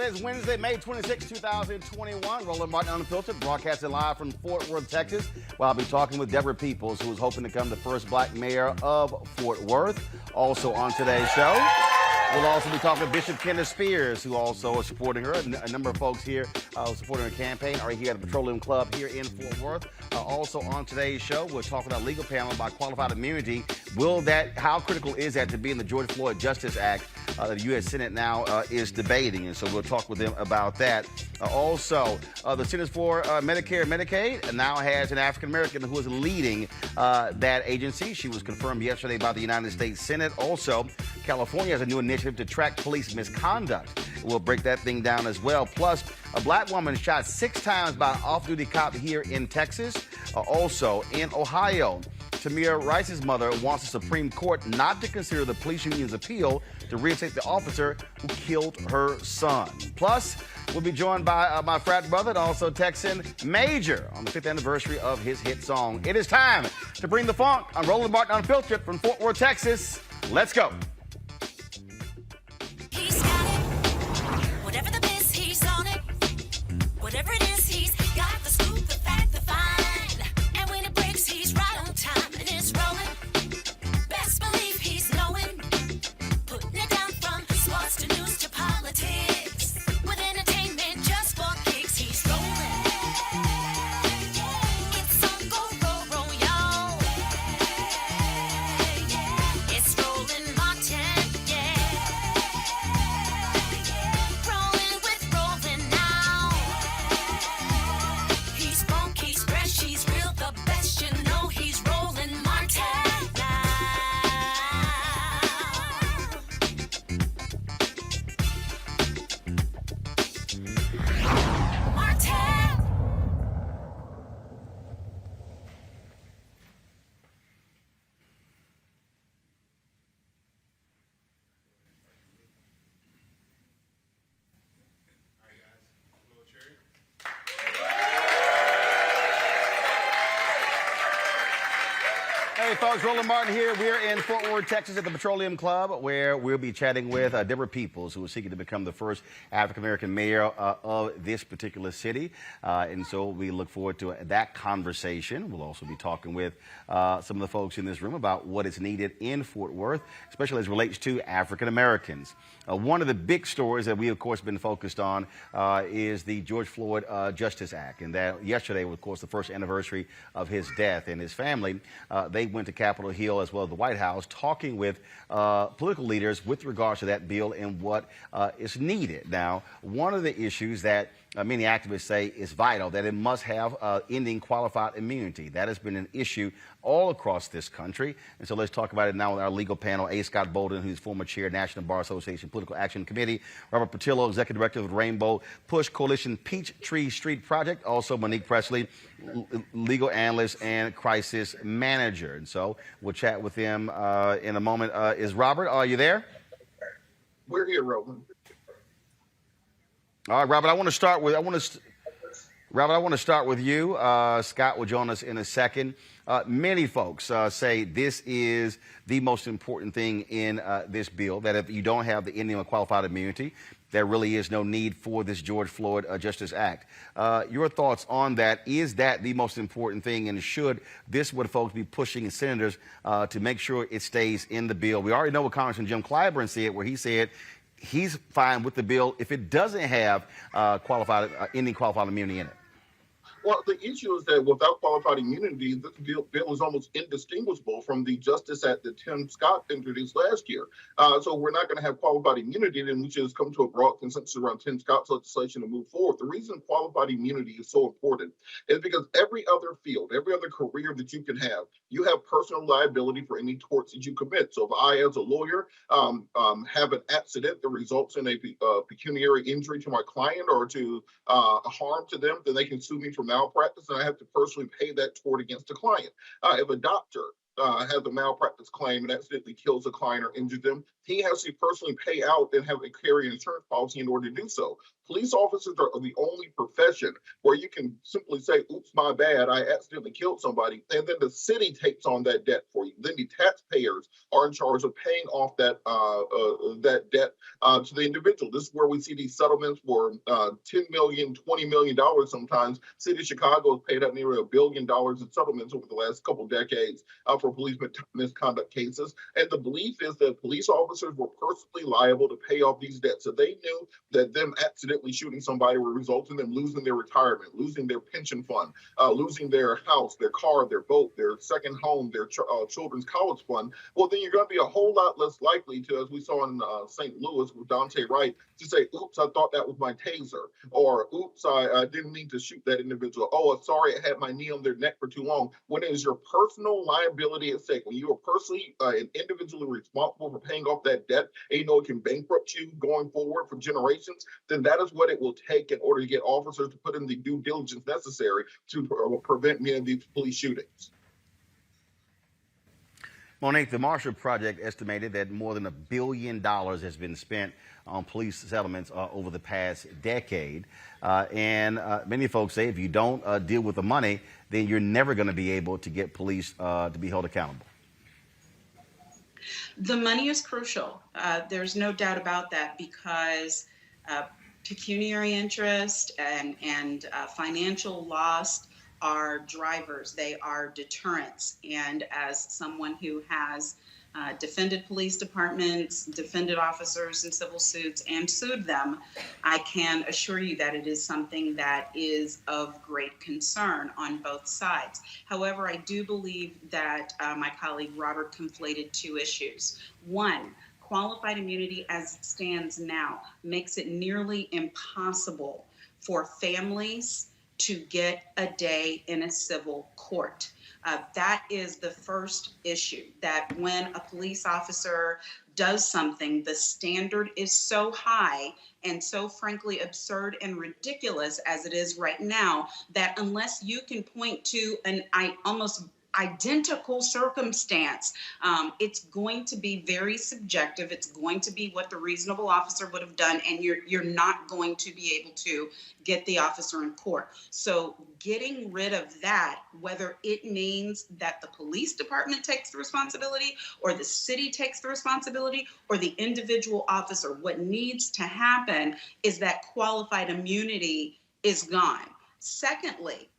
It's Wednesday, May 26, 2021. Roland Martin Unfiltered, broadcasting live from Fort Worth, Texas. Well, I'll be talking with Deborah Peoples, who is hoping to become the first black mayor of Fort Worth. Also on today's show, we'll also be talking to Bishop Kenneth Spears, who also is supporting her. A number of folks here supporting her campaign are here at the Petroleum Club here in Fort Worth. Also on today's show, we'll talk about a legal panel about qualified immunity. How critical is that to be in the George Floyd Justice Act that the U.S. Senate now is debating? And so we'll talk with them about that. The Centers for Medicare and Medicaid now has an African-American who is leading that agency. She was confirmed yesterday by the United States Senate. Also, California has a new initiative to track police misconduct. We'll break that thing down as well. Plus, a black woman shot 6 times by an off-duty cop here in Texas. Also, in Ohio, Tamir Rice's mother wants the Supreme Court not to consider the police union's appeal to reinstate the officer who killed her son. Plus, we'll be joined by my frat brother and also Texan Major on the 5th anniversary of his hit song. It is time to bring the funk. I'm Roland Martin Unfiltered from Fort Worth, Texas. Let's go. He's got it. Whatever the biz, he's on it. Whatever it is, he's got the scoop, the fact, the find. And when it breaks, he's right on time and it's rolling. Best believe he's knowing. Putting it down from sports to news to politics. With entertainment just for kicks, he's rolling. It's on go, y'all. It's Roland Martin, rolling with Roland now. He's funk, he's fresh, he's real, the best, you know he's Roland Martin now. Martin. Hey folks, Roland Martin here. We're in Fort Worth, Texas at the Petroleum Club, where we'll be chatting with Deborah Peoples, who is seeking to become the first African-American mayor of this particular city. And so we look forward to that conversation. We'll also be talking with some of the folks in this room about what is needed in Fort Worth, especially as it relates to African-Americans. One of the big stories that we, of course, been focused on is the George Floyd Justice Act. And that yesterday was, of course, the first anniversary of his death. And his family, they went to Capitol Hill as well as the White House talking with political leaders with regards to that bill and what is needed. Now, one of the issues that many activists say is vital, that it must have ending qualified immunity. That has been an issue all across this country. And so let's talk about it now with our legal panel. A. Scott Bolden, who's former chair, National Bar Association Political Action Committee. Robert Patillo, executive director of the Rainbow Push Coalition Peachtree Street Project. Also Monique Presley, legal analyst and crisis manager. And so we'll chat with them in a moment. Is Robert, are you there? We're here, Roland. All right, Robert, I want to start with you. Scott will join us in a second. Many folks say this is the most important thing in this bill, that if you don't have the ending of qualified immunity, there really is no need for this George Floyd Justice Act. Your thoughts on that? Is that the most important thing, and should this what folks be pushing senators to make sure it stays in the bill? We already know what Congressman Jim Clyburn said, where he said he's fine with the bill if it doesn't have ending qualified immunity in it. Well, the issue is that without qualified immunity, this bill is almost indistinguishable from the Justice Act that Tim Scott introduced last year. So we're not going to have qualified immunity, then we should just come to a broad consensus around Tim Scott's legislation to move forward. The reason qualified immunity is so important is because every other field, every other career that you can have, you have personal liability for any torts that you commit. So if I, as a lawyer, have an accident that results in a pecuniary injury to my client or to a harm to them, then they can sue me for malpractice, and I have to personally pay that tort against the client. If a doctor has a malpractice claim and accidentally kills a client or injures them, he has to personally pay out and have a carry an insurance policy in order to do so. Police officers are the only profession where you can simply say, oops, my bad, I accidentally killed somebody, and then the city takes on that debt for you. Then the taxpayers are in charge of paying off that debt to the individual. This is where we see these settlements for $10 million, $20 million sometimes. City of Chicago has paid out nearly $1 billion in settlements over the last couple of decades for police misconduct cases. And the belief is that police officers were personally liable to pay off these debts. So they knew that them accidentally shooting somebody would result in them losing their retirement, losing their pension fund, losing their house, their car, their boat, their second home, their children's college fund. Well, then you're going to be a whole lot less likely to, as we saw in St. Louis with Tamir Rice, to say, oops, I thought that was my taser, or oops, I didn't mean to shoot that individual. Oh, sorry, I had my knee on their neck for too long. When it is your personal liability at stake, when you are personally and individually responsible for paying off that debt, and you know it can bankrupt you going forward for generations, then that is what it will take in order to get officers to put in the due diligence necessary to prevent many of these police shootings. Monique, the Marshall Project estimated that more than $1 billion has been spent on police settlements over the past decade. And many folks say if you don't deal with the money, then you're never going to be able to get police to be held accountable. The money is crucial. There's no doubt about that, because pecuniary interest and financial loss are drivers. They are deterrents. And as someone who has defended police departments, defended officers in civil suits, and sued them, I can assure you that it is something that is of great concern on both sides. However, I do believe that my colleague Robert conflated two issues. One, qualified immunity as it stands now makes it nearly impossible for families to get a day in a civil court. That is the first issue, that when a police officer does something, the standard is so high and so frankly absurd and ridiculous as it is right now, that unless you can point to an almost identical circumstance, it's going to be very subjective. It's going to be what the reasonable officer would have done, and you're not going to be able to get the officer in court. So getting rid of that, whether it means that the police department takes the responsibility or the city takes the responsibility or the individual officer, what needs to happen is that qualified immunity is gone. Secondly,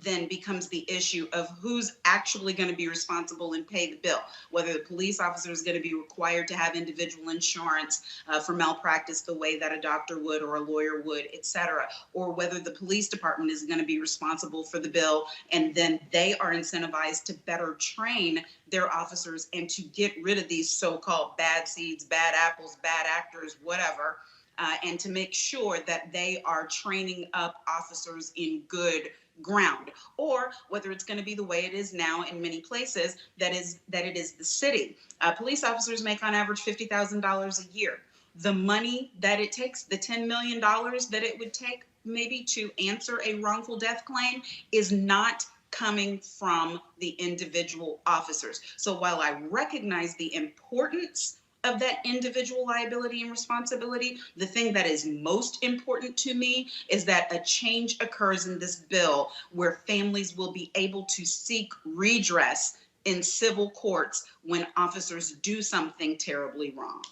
then becomes the issue of who's actually going to be responsible and pay the bill, whether the police officer is going to be required to have individual insurance for malpractice the way that a doctor would or a lawyer would, et cetera, or whether the police department is going to be responsible for the bill, and then they are incentivized to better train their officers and to get rid of these so-called bad seeds, bad apples, bad actors, whatever, and to make sure that they are training up officers in good ground, or whether it's going to be the way it is now in many places, that it is the city. Police officers make on average $50,000 a year. The money that it takes, the $10 million that it would take maybe to answer a wrongful death claim, is not coming from the individual officers. So while I recognize the importance of that individual liability and responsibility, the thing that is most important to me is that a change occurs in this bill where families will be able to seek redress in civil courts when officers do something terribly wrong.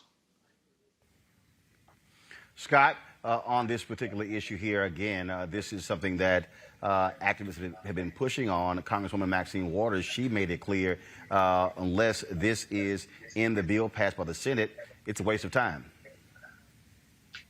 Scott, on this particular issue here, again, this is something that activists have been pushing on. Congresswoman Maxine Waters, she made it clear, unless this is in the bill passed by the Senate, it's a waste of time.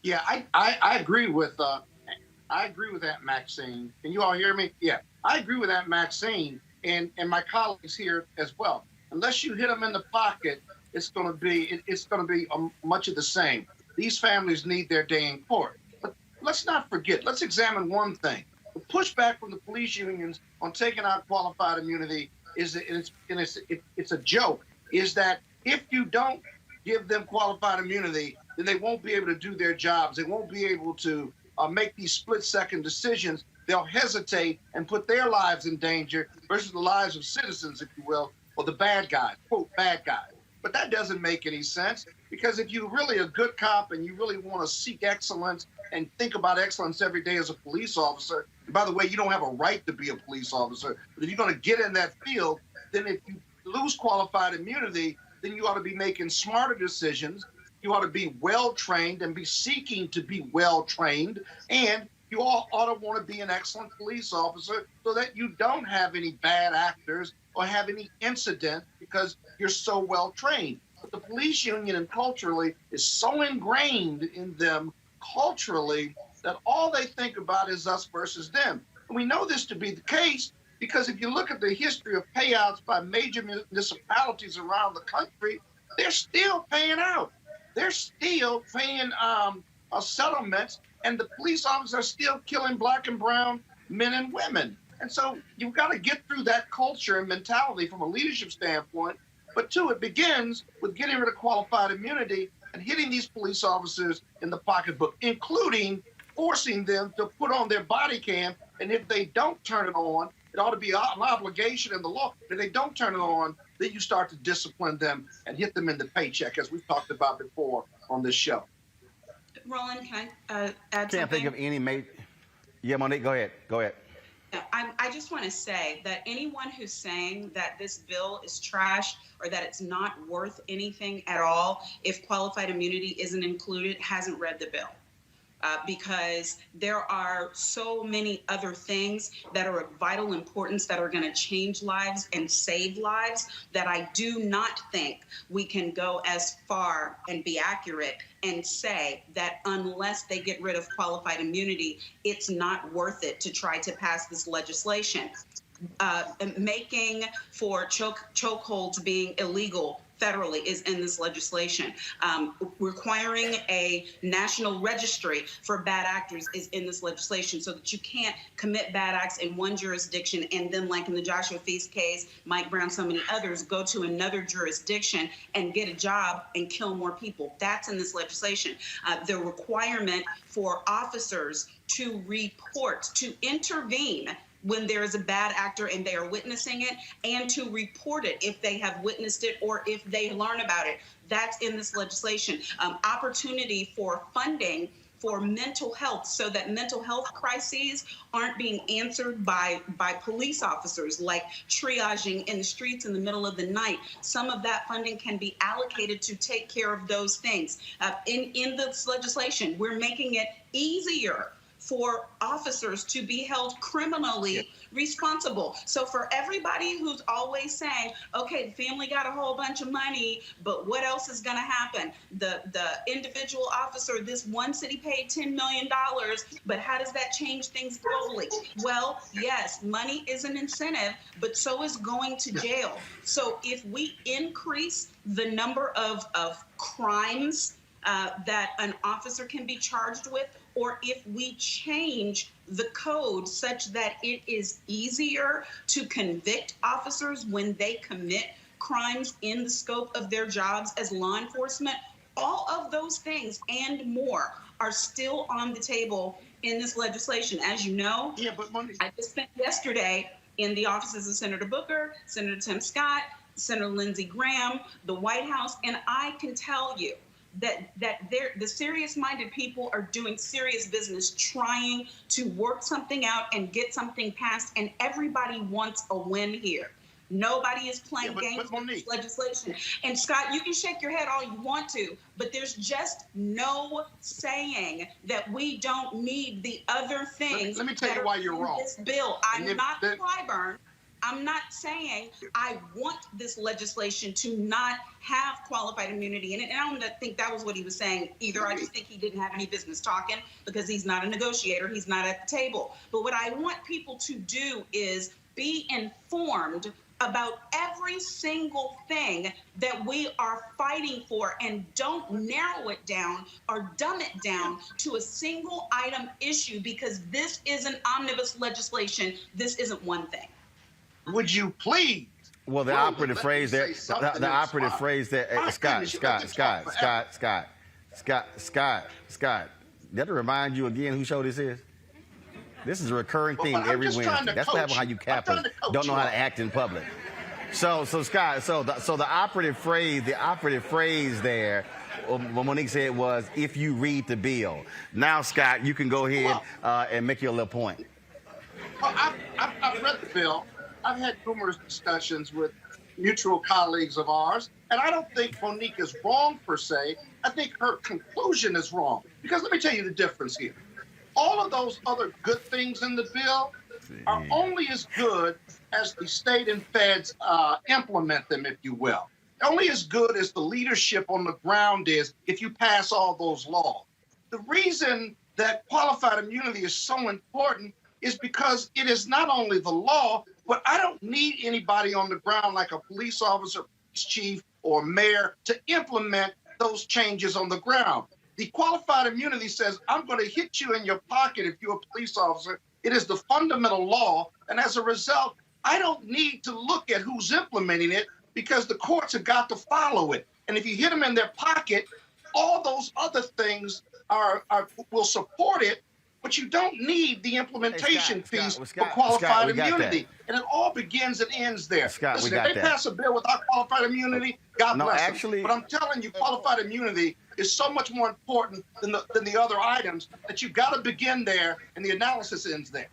Yeah, I agree with that, Maxine. Can you all hear me? Yeah, I agree with that, Maxine, and my colleagues here as well. Unless you hit them in the pocket, it's going to be much of the same. These families need their day in court. But let's not forget, let's examine one thing. The pushback from the police unions on taking out qualified immunity it's a joke, is that if you don't give them qualified immunity, then they won't be able to do their jobs. They won't be able to make these split-second decisions. They'll hesitate and put their lives in danger versus the lives of citizens, if you will, or the bad guys, quote, bad guys. But that doesn't make any sense. Because if you're really a good cop and you really want to seek excellence and think about excellence every day as a police officer, and by the way, you don't have a right to be a police officer, but if you're going to get in that field, then if you lose qualified immunity, then you ought to be making smarter decisions. You ought to be well-trained and be seeking to be well-trained. And you all ought to want to be an excellent police officer so that you don't have any bad actors or have any incident because you're so well-trained. But the police union and culturally is so ingrained in them culturally that all they think about is us versus them. And we know this to be the case because if you look at the history of payouts by major municipalities around the country, they're still paying out. They're still paying settlements, and the police officers are still killing Black and brown men and women. And so you've got to get through that culture and mentality from a leadership standpoint. But two, it begins with getting rid of qualified immunity and hitting these police officers in the pocketbook, including forcing them to put on their body cam. And if they don't turn it on, it ought to be an obligation in the law. If they don't turn it on, then you start to discipline them and hit them in the paycheck, as we've talked about before on this show. Roland, can I add Can't think of any Yeah, Monique, go ahead. Go ahead. Yeah, I just want to say that anyone who's saying that this bill is trash or that it's not worth anything at all if qualified immunity isn't included hasn't read the bill. Because there are so many other things that are of vital importance that are going to change lives and save lives that I do not think we can go as far and be accurate and say that unless they get rid of qualified immunity, it's not worth it to try to pass this legislation. Making for chokeholds being illegal federally is in this legislation. Requiring a national registry for bad actors is in this legislation so that you can't commit bad acts in one jurisdiction and then, like in the Joshua Feast case, Mike Brown, so many others, go to another jurisdiction and get a job and kill more people. That's in this legislation. The requirement for officers to report, to intervene when there is a bad actor and they are witnessing it, and to report it if they have witnessed it or if they learn about it. That's in this legislation. Opportunity for funding for mental health so that mental health crises aren't being answered by police officers, like triaging in the streets in the middle of the night. Some of that funding can be allocated to take care of those things. In this legislation, we're making it easier for officers to be held criminally responsible. So for everybody who's always saying, okay, the family got a whole bunch of money, but what else is gonna happen? The individual officer, this one city paid $10 million, but how does that change things globally? Well, yes, money is an incentive, but so is going to jail. So if we increase the number of crimes that an officer can be charged with, or if we change the code such that it is easier to convict officers when they commit crimes in the scope of their jobs as law enforcement, all of those things and more are still on the table in this legislation. As you know, I just spent yesterday in the offices of Senator Booker, Senator Tim Scott, Senator Lindsey Graham, the White House, and I can tell you that the serious-minded people are doing serious business trying to work something out and get something passed, and everybody wants a win here. Nobody is playing games with this legislation. And Scott, you can shake your head all you want to, but there's just no saying that we don't need the other things. Let me tell you why you're wrong. This bill, I'm not Clyburn. I'm not saying I want this legislation to not have qualified immunity in it. And I don't think that was what he was saying either. I just think he didn't have any business talking because he's not a negotiator. He's not at the table. But what I want people to do is be informed about every single thing that we are fighting for, and don't narrow it down or dumb it down to a single item issue, because this isn't omnibus legislation. This isn't one thing. Would you please? Well, the operative phrase there, the operative phrase there, Scott, that'll remind you again who show this is? This is a recurring theme every Wednesday. That's what happens how you cappers don't know how to act in public. So Scott, so the operative phrase there what Monique said was, if you read the bill. Now, Scott, you can go ahead and make your little point. Well, I've read the bill. I've had numerous discussions with mutual colleagues of ours, and I don't think Monique is wrong per se. I think her conclusion is wrong. Because let me tell you the difference here. All of those other good things in the bill are only as good as the state and feds implement them, if you will. Only as good as the leadership on the ground is if you pass all those laws. The reason that qualified immunity is so important is because it is not only the law, but I don't need anybody on the ground like a police officer, police chief, or mayor to implement those changes on the ground. The qualified immunity says, I'm going to hit you in your pocket if you're a police officer. It is the fundamental law. And as a result, I don't need to look at who's implementing it because the courts have got to follow it. And if you hit them in their pocket, all those other things will support it, but you don't need the implementation piece for qualified immunity. And it all begins and ends there. Listen, if they pass a bill without qualified immunity, God bless them. But I'm telling you, qualified immunity is so much more important than the other items that you've got to begin there, and the analysis ends there.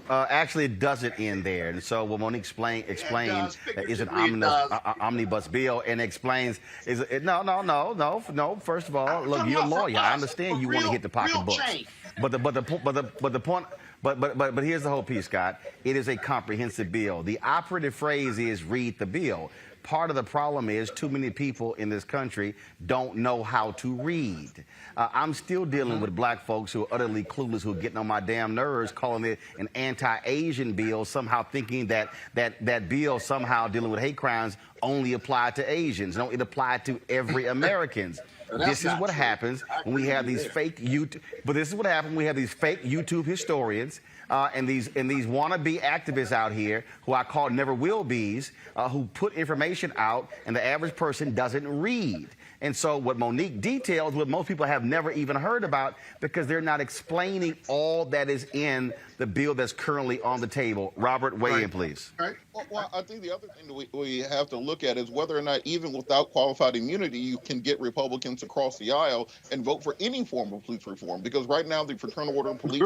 Actually, it doesn't end there. And so what Monique explained is an omnibus bill, and explains no. First of all, look, you're a lawyer. I understand you want to hit the pocketbooks, but the point. But here's the whole piece, Scott. It is a comprehensive bill. The operative phrase is read the bill. Part of the problem is too many people in this country don't know how to read. I'm still dealing with black folks who are utterly clueless, who are getting on my damn nerves, calling it an anti-Asian bill, somehow thinking that bill somehow dealing with hate crimes only applied to Asians. No, it applied to every Americans. This is what happens when we have these fake YouTube. But this is what happens when we have these fake YouTube historians and these wannabe activists out here who I call never will be's, who put information out, and the average person doesn't read. And so what Monique details, what most people have never even heard about, because they're not explaining all that is in the bill that's currently on the table. Robert, weigh in, please. Right. Well, I think the other thing that we have to look at is whether or not, even without qualified immunity, you can get Republicans across the aisle and vote for any form of police reform. Because right now, the Fraternal Order of Police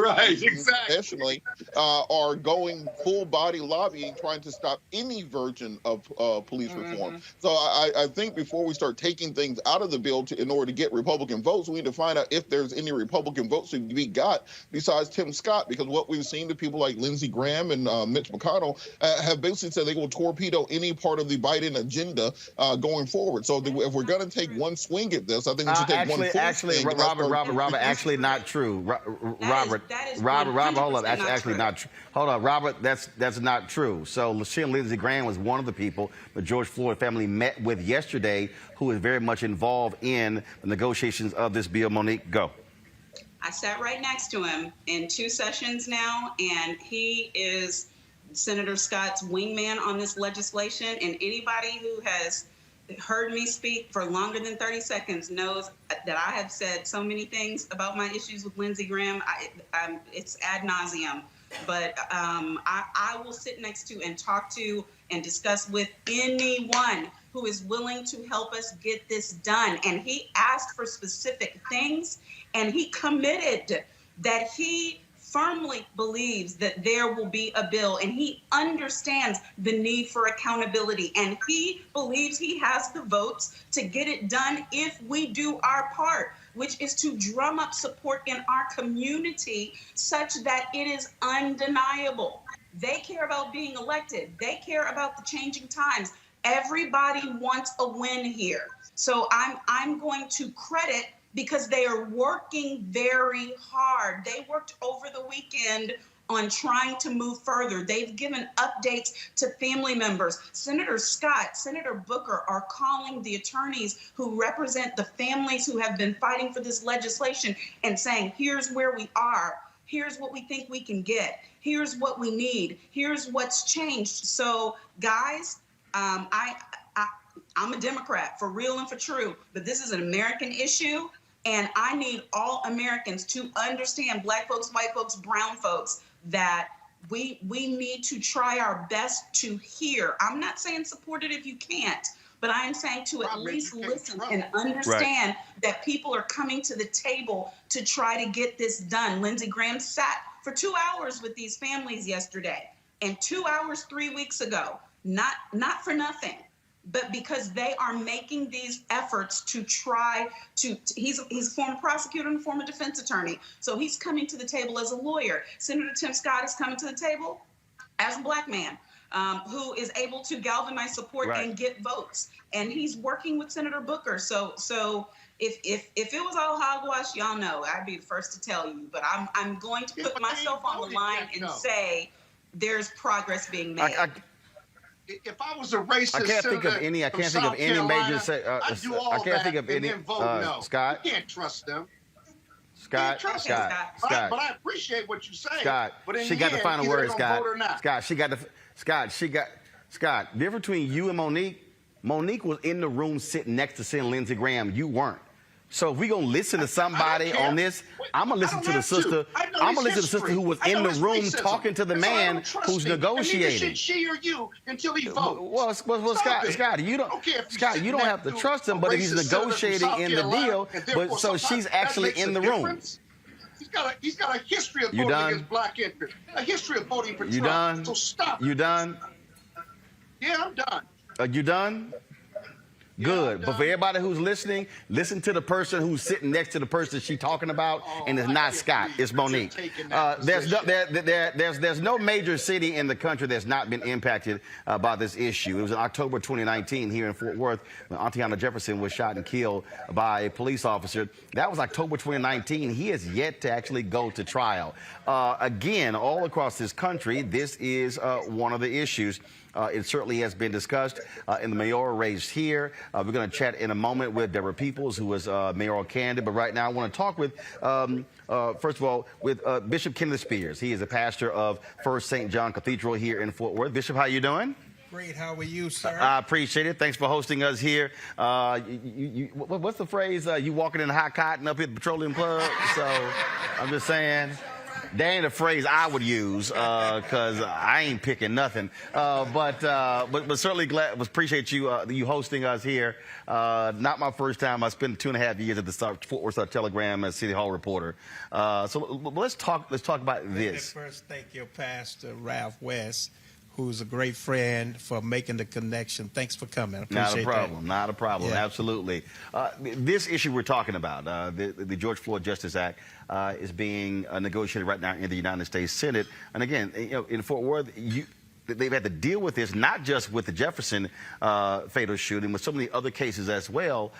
nationally are going full body lobbying, trying to stop any version of police reform. So I think before we start taking things out of the bill in order to get Republican votes, we need to find out if there's any Republican votes to be got besides Tim Scott, because what we've seen to people like Lindsey Graham and Mitch McConnell have basically said they will torpedo any part of the Biden agenda going forward. So if we're going to take one swing at this, I think we should take one full swing. Robert, actually not true. Robert, hold up. Actually not true. Hold on, Robert, that's not true. So Lindsey Graham was one of the people the George Floyd family met with yesterday, who is very much involved in the negotiations of this bill. Monique, go. I sat right next to him in 2 sessions now, and he is Senator Scott's wingman on this legislation. And anybody who has heard me speak for longer than 30 seconds knows that I have said so many things about my issues with Lindsey Graham. It's ad nauseum. But I will sit next to and talk to and discuss with anyone who is willing to help us get this done. And he asked for specific things, and he committed that he firmly believes that there will be a bill, and he understands the need for accountability, and he believes he has the votes to get it done if we do our part, which is to drum up support in our community such that it is undeniable. They care about being elected. They care about the changing times. Everybody wants a win here. So I'm going to credit, because they are working very hard. They worked over the weekend on trying to move further. They've given updates to family members. Senator Scott, Senator Booker are calling the attorneys who represent the families who have been fighting for this legislation and saying, here's where we are. Here's what we think we can get. Here's what we need. Here's what's changed. So, guys, I'm a Democrat for real and for true, but this is an American issue. And I need all Americans to understand, black folks, white folks, brown folks, that we need to try our best to hear. I'm not saying support it if you can't, but I am saying to at least listen and understand that people are coming to the table to try to get this done. Lindsey Graham sat for 2 hours with these families yesterday and 2 hours 3 weeks ago, not for nothing, but because they are making these efforts to try to, he's a former prosecutor and former defense attorney. So he's coming to the table as a lawyer. Senator Tim Scott is coming to the table as a Black man who is able to galvanize support and get votes. And he's working with Senator Booker. So if it was all hogwash, y'all know, I'd be the first to tell you. But I'm going to put myself on the line and say there's progress being made. If I was a racist, I can't think of any. I can't think of any major. I can't think of any. No. Scott, you can't trust them. Scott, But I appreciate what you say. Scott, but she got the final word. Scott, the difference between you and Monique was in the room sitting next to Senator Lindsey Graham. You weren't. So if we're going to listen to somebody on this, I'm going to listen to the sister. I'm going to listen to the sister who was in the room talking to the man who's negotiating. She or you until he votes. Well, Scott, you don't have to trust him, but if he's negotiating in the deal, but so she's actually in the room. He's got a history of voting against Black interests, a history of voting for Trump. You done? So stop. You done? Yeah, I'm done. You done? Good. But for everybody who's listening, listen to the person who's sitting next to the person she's talking about, and it's not Scott, it's Monique. There's no major city in the country that's not been impacted by this issue. It was in October 2019 here in Fort Worth when Auntiana Jefferson was shot and killed by a police officer. That was October 2019. He has yet to actually go to trial. Again, all across this country, this is one of the issues. It certainly has been discussed in the mayoral race here. We're going to chat in a moment with Deborah Peoples, who is mayoral candidate. But right now I want to talk with, first of all, with Bishop Kenneth Spears. He is a pastor of First St. John Cathedral here in Fort Worth. Bishop, how you doing? Great. How are you, sir? I appreciate it. Thanks for hosting us here. What's the phrase? You walking in hot cotton up here at the Petroleum Club? So I'm just saying. That ain't a phrase I would use because I ain't picking nothing. But certainly appreciate you you hosting us here. Not my first time. I spent 2.5 years at the Fort Worth Telegram as City Hall reporter. So let's talk about this. First, thank your pastor Ralph West, who's a great friend, for making the connection. Thanks for coming. I appreciate that. Not a problem. Yeah. Absolutely. This issue we're talking about, the George Floyd Justice Act, is being negotiated right now in the United States Senate. And again, in Fort Worth, they've had to deal with this, not just with the Jefferson fatal shooting, but so many other cases as well,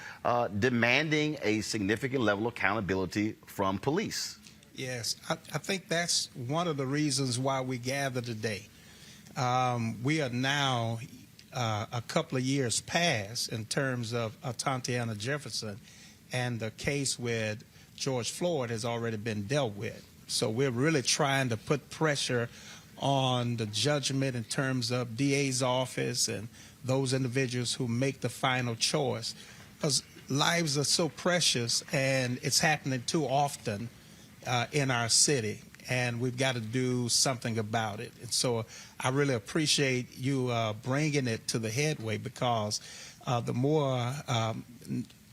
demanding a significant level of accountability from police. Yes, I think that's one of the reasons why we gather today. We are now a couple of years past in terms of Auntiana Jefferson, and the case with George Floyd has already been dealt with. So we're really trying to put pressure on the judgment in terms of DA's office and those individuals who make the final choice, because lives are so precious and it's happening too often in our city. And we've got to do something about it. And so I really appreciate you bringing it to the headway, because the more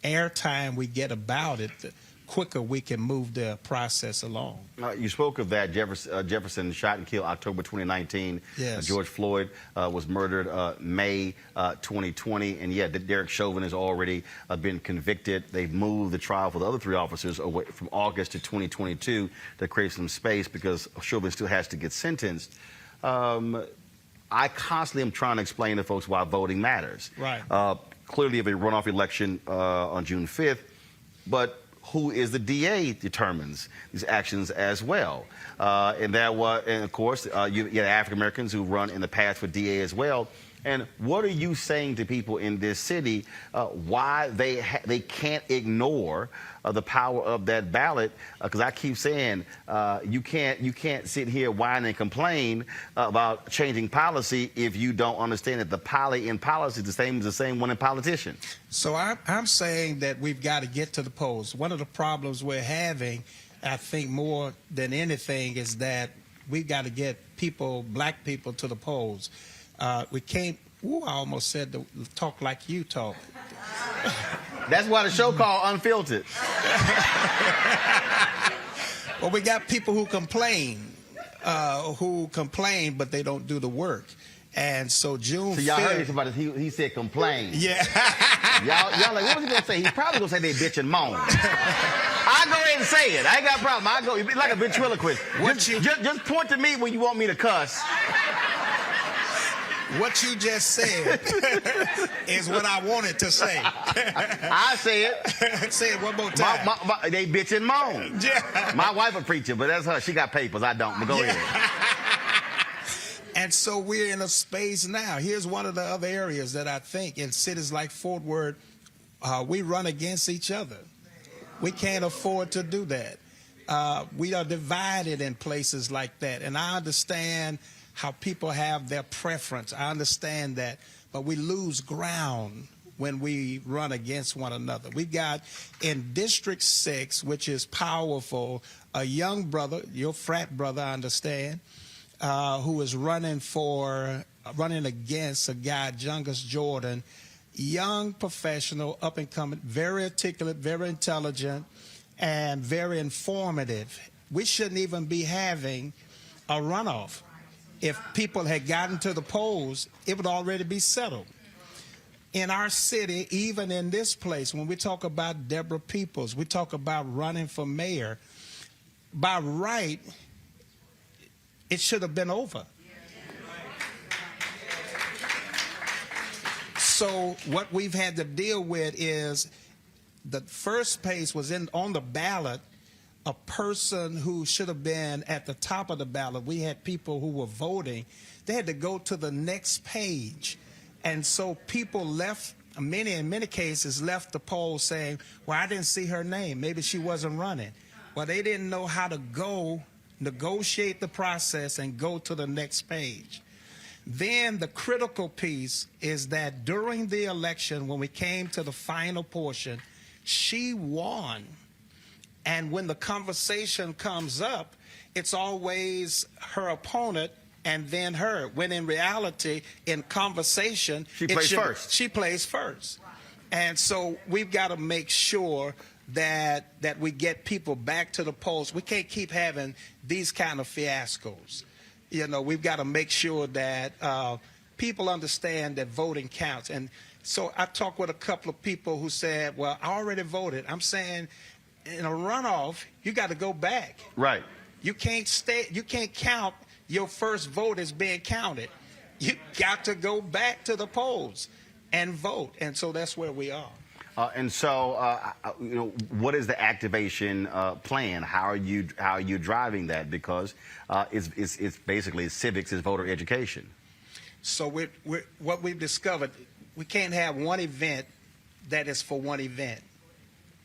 airtime we get about it, the quicker we can move the process along. You spoke of that. Jefferson shot and killed October 2019. Yes. George Floyd was murdered May 2020. And yet Derek Chauvin has already been convicted. They've moved the trial for the other 3 officers away from August to 2022 to create some space, because Chauvin still has to get sentenced. I constantly am trying to explain to folks why voting matters. Right. Clearly, if a runoff election on June 5th, but who is the DA determines these actions as well. And of course, you have African Americans who run in the past for DA as well. And what are you saying to people in this city why they can't ignore the power of that ballot? Because I keep saying you can't sit here whine and complain about changing policy if you don't understand that the poly in policy is the same one in politicians. So I'm saying that we've got to get to the polls. One of the problems we're having, I think more than anything, is that we've got to get Black people to the polls. We can't Ooh, I almost said to talk like you talk. That's why the show called Unfiltered. Well, we got people who complain, but they don't do the work. And so June 5th. So y'all heard somebody, he said complain. Yeah. y'all like, what was he going to say? He's probably going to say they bitch and moan. I'll go ahead and say it. I ain't got a problem. I'll go, like a ventriloquist. Just point to me when you want me to cuss. What you just said is what I wanted to say. I say it. Say it one more time. They bitch and moan. Yeah. My wife a preacher, but that's her. She got papers. I don't. But go ahead. And so we're in a space now. Here's one of the other areas that I think in cities like Fort Worth, we run against each other. We can't afford to do that. We are divided in places like that. And I understand how people have their preference. I understand that. But we lose ground when we run against one another. We got in District 6, which is powerful, a young brother, your frat brother, I understand, who is running against a guy, Jungus Jordan, young professional, up and coming, very articulate, very intelligent, and very informative. We shouldn't even be having a runoff. If people had gotten to the polls, it would already be settled. In our city, even in this place, when we talk about Deborah Peoples, we talk about running for mayor, by right, it should have been over. So what we've had to deal with is the first page was on the ballot, a person who should have been at the top of the ballot. We had people who were voting. They had to go to the next page. And so people left, in many cases, left the poll saying, well, I didn't see her name. Maybe she wasn't running. Well, they didn't know how to go negotiate the process and go to the next page. Then the critical piece is that during the election, when we came to the final portion, she won. And when the conversation comes up, it's always her opponent and then her. When in reality, in conversation, she plays first. She plays first. And so we've got to make sure that we get people back to the polls. We can't keep having these kind of fiascos. You know, we've got to make sure that people understand that voting counts. And so I talked with a couple of people who said, well, I already voted. I'm saying in a runoff, you got to go back. Right. You can't count your first vote as being counted. You got to go back to the polls and vote. And so that's where we are. And so, you know, what is the activation plan? How are you driving that? Because it's basically civics is voter education. So what we've discovered, we can't have one event that is for one event.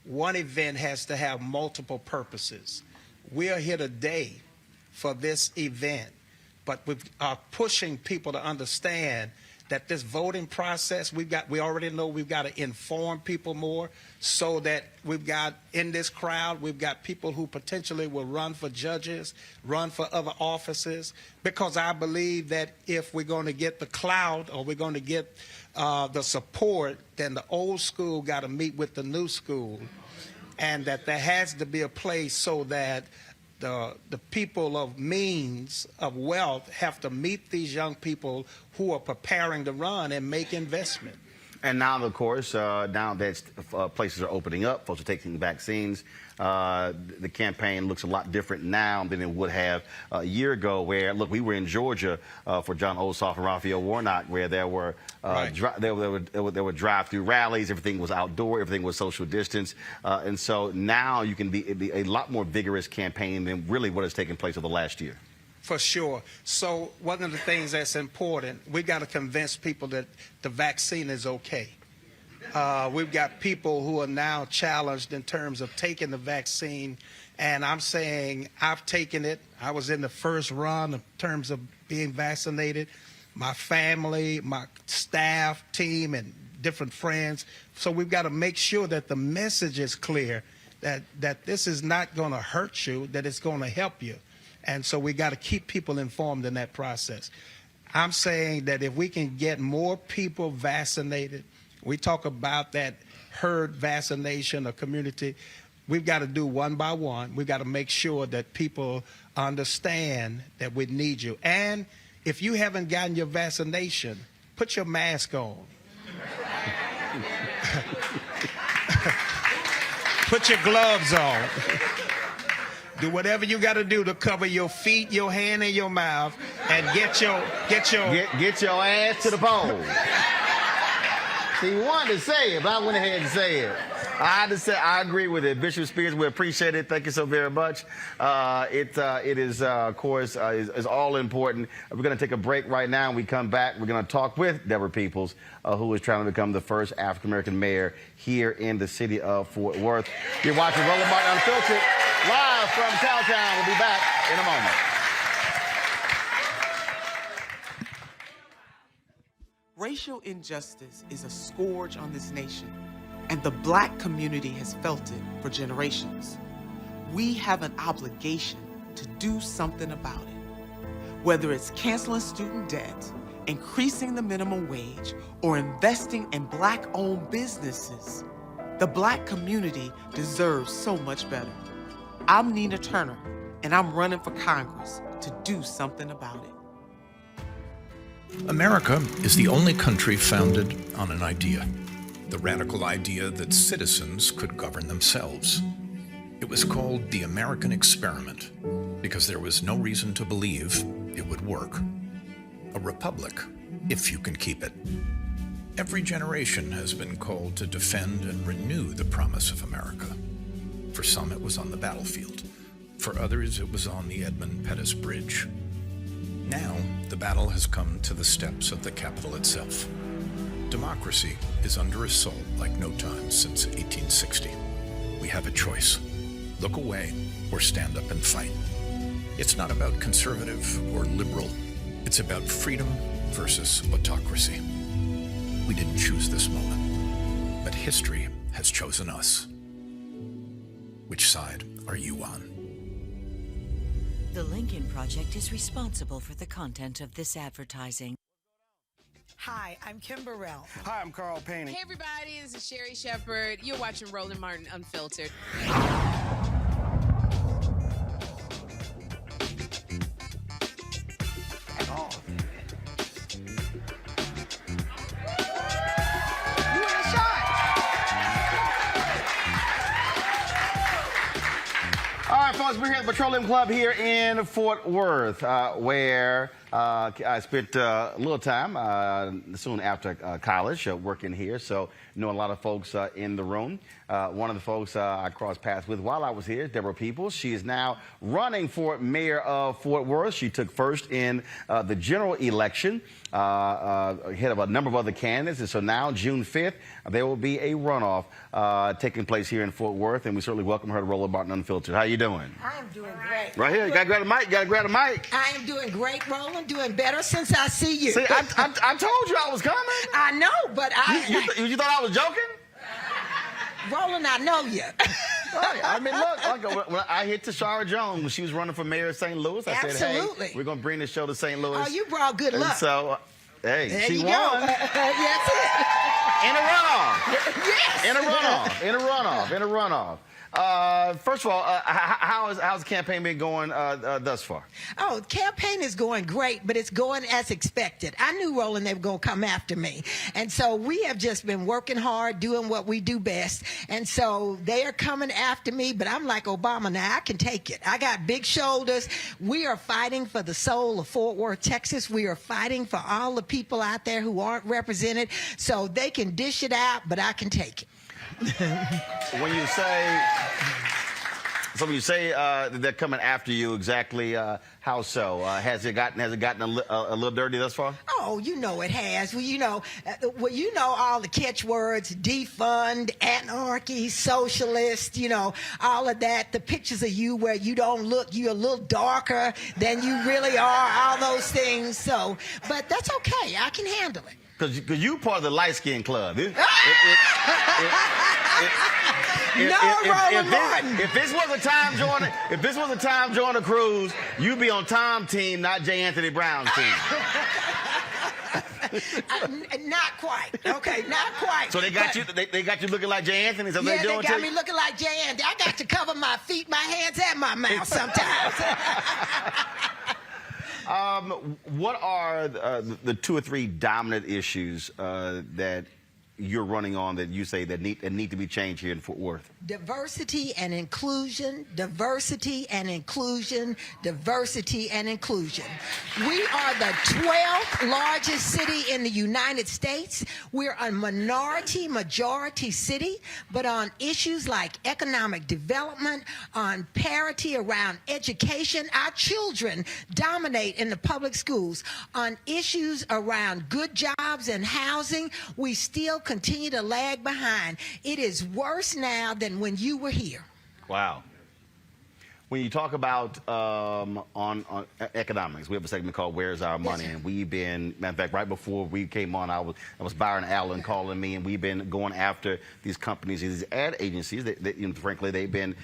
One event has to have multiple purposes. We are here today for this event, but we are pushing people to understand that this voting process, we already know we've got to inform people more so that we've got in this crowd, we've got people who potentially will run for judges, run for other offices, because I believe that if we're going to get the clout or we're going to get the support, then the old school got to meet with the new school, and that there has to be a place so that the people of means, of wealth, have to meet these young people who are preparing to run and make investment. And now, of course, now that places are opening up, folks are taking vaccines, the campaign looks a lot different now than it would have a year ago, where, look, we were in Georgia for John Ossoff and Raphael Warnock, where there were there were drive-through rallies, everything was outdoor, everything was social distance, and so now you can be a lot more vigorous campaign than really what has taken place over the last year. For sure. So one of the things that's important, we've got to convince people that the vaccine is okay. We've got people who are now challenged in terms of taking the vaccine, and I'm saying I've taken it. I was in the first run in terms of being vaccinated. My family, my staff, team, and different friends. So we've got to make sure that the message is clear, that this is not going to hurt you, that it's going to help you. And so we got to keep people informed in that process. I'm saying that if we can get more people vaccinated, we talk about that herd vaccination or community, we've got to do one by one. We've got to make sure that people understand that we need you. And if you haven't gotten your vaccination, put your mask on. Put your gloves on. Do whatever you got to do to cover your feet, your hand, and your mouth, and get your ass to the poll. He wanted to say it, but I went ahead and say it. I agree with it. Bishop Spears, we appreciate it. Thank you so very much. It is, of course, is all important. We're going to take a break right now. When we come back, we're going to talk with Deborah Peoples, who is trying to become the first African-American mayor here in the city of Fort Worth. You're watching Roland Martin Unfiltered, live from Cowtown. We'll be back in a moment. Racial injustice is a scourge on this nation, and the Black community has felt it for generations. We have an obligation to do something about it. Whether it's canceling student debt, increasing the minimum wage, or investing in Black-owned businesses, the Black community deserves so much better. I'm Nina Turner, and I'm running for Congress to do something about it. America is the only country founded on an idea, the radical idea that citizens could govern themselves. It was called the American Experiment because there was no reason to believe it would work. A republic, if you can keep it. Every generation has been called to defend and renew the promise of America. For some, it was on the battlefield. For others, it was on the Edmund Pettus Bridge. Now, the battle has come to the steps of the Capitol itself. Democracy is under assault like no time since 1860. We have a choice. Look away or stand up and fight. It's not about conservative or liberal. It's about freedom versus autocracy. We didn't choose this moment, but history has chosen us. Which side are you on? The Lincoln Project is responsible for the content of this advertising. Hi, I'm Kim Burrell. Hi, I'm Carl Payne. Hey everybody, this is Sherry Shepherd. You're watching Roland Martin Unfiltered. All right, folks, we're here at the Petroleum Club here in Fort Worth, where I spent a little time soon after college working here, so know a lot of folks in the room. One of the folks I crossed paths with while I was here is Deborah Peoples. She is now running for mayor of Fort Worth. She took first in the general election, ahead of a number of other candidates, and so now, June 5th, there will be a runoff taking place here in Fort Worth, and we certainly welcome her to Roland Martin Unfiltered. How you doing? I am doing great. Right here, you gotta grab the mic. You gotta grab the mic. I am doing great, Roland. Doing better since I see you. See, I told you I was coming. I know, but you thought I was joking? Roland, I know you. I mean, look, when I hit Tashara Jones when she was running for mayor of St. Louis, I said, hey, we're going to bring this show to St. Louis. Oh, you brought good luck. And so, hey, there she you won. Go. That's it. In a runoff. Yes. In a runoff. First of all, how's the campaign been going thus far? Oh, the campaign is going great, but it's going as expected. I knew, Roland, they were going to come after me. And so we have just been working hard, doing what we do best. And so they are coming after me, but I'm like Obama now. I can take it. I got big shoulders. We are fighting for the soul of Fort Worth, Texas. We are fighting for all the people out there who aren't represented. So they can dish it out, but I can take it. When you say that they're coming after you, exactly how so? Has it gotten a little dirty thus far? Oh, you know it has. Well, you know all the catchwords: defund, anarchy, socialist. You know all of that. The pictures of you where you don't look, you're a little darker than you really are. All those things. So, but that's okay. I can handle it. Because you part of the light skin club. Roland Martin. If this was a Tom Joyner cruise, you'd be on Tom's team, not J. Anthony Brown's team. Not quite. Okay, not quite. So they got you looking like J. Anthony. So yeah, they got me looking like J. Anthony. I got to cover my feet, my hands, and my mouth sometimes. What are the 2 or 3 dominant issues that you're running on that you say that need to be changed here in Fort Worth? Diversity and inclusion, diversity and inclusion, diversity and inclusion. We are the 12th largest city in the United States. We're a majority city, but on issues like economic development, on parity around education, our children dominate in the public schools. On issues around good jobs and housing, we still continue to lag behind. It is worse now than when you were here. Wow. When you talk about on economics, we have a segment called "Where's Our Money?" and we've been, matter of fact, right before we came on, I was Byron Allen calling me, and we've been going after these companies, these ad agencies that frankly, they've been,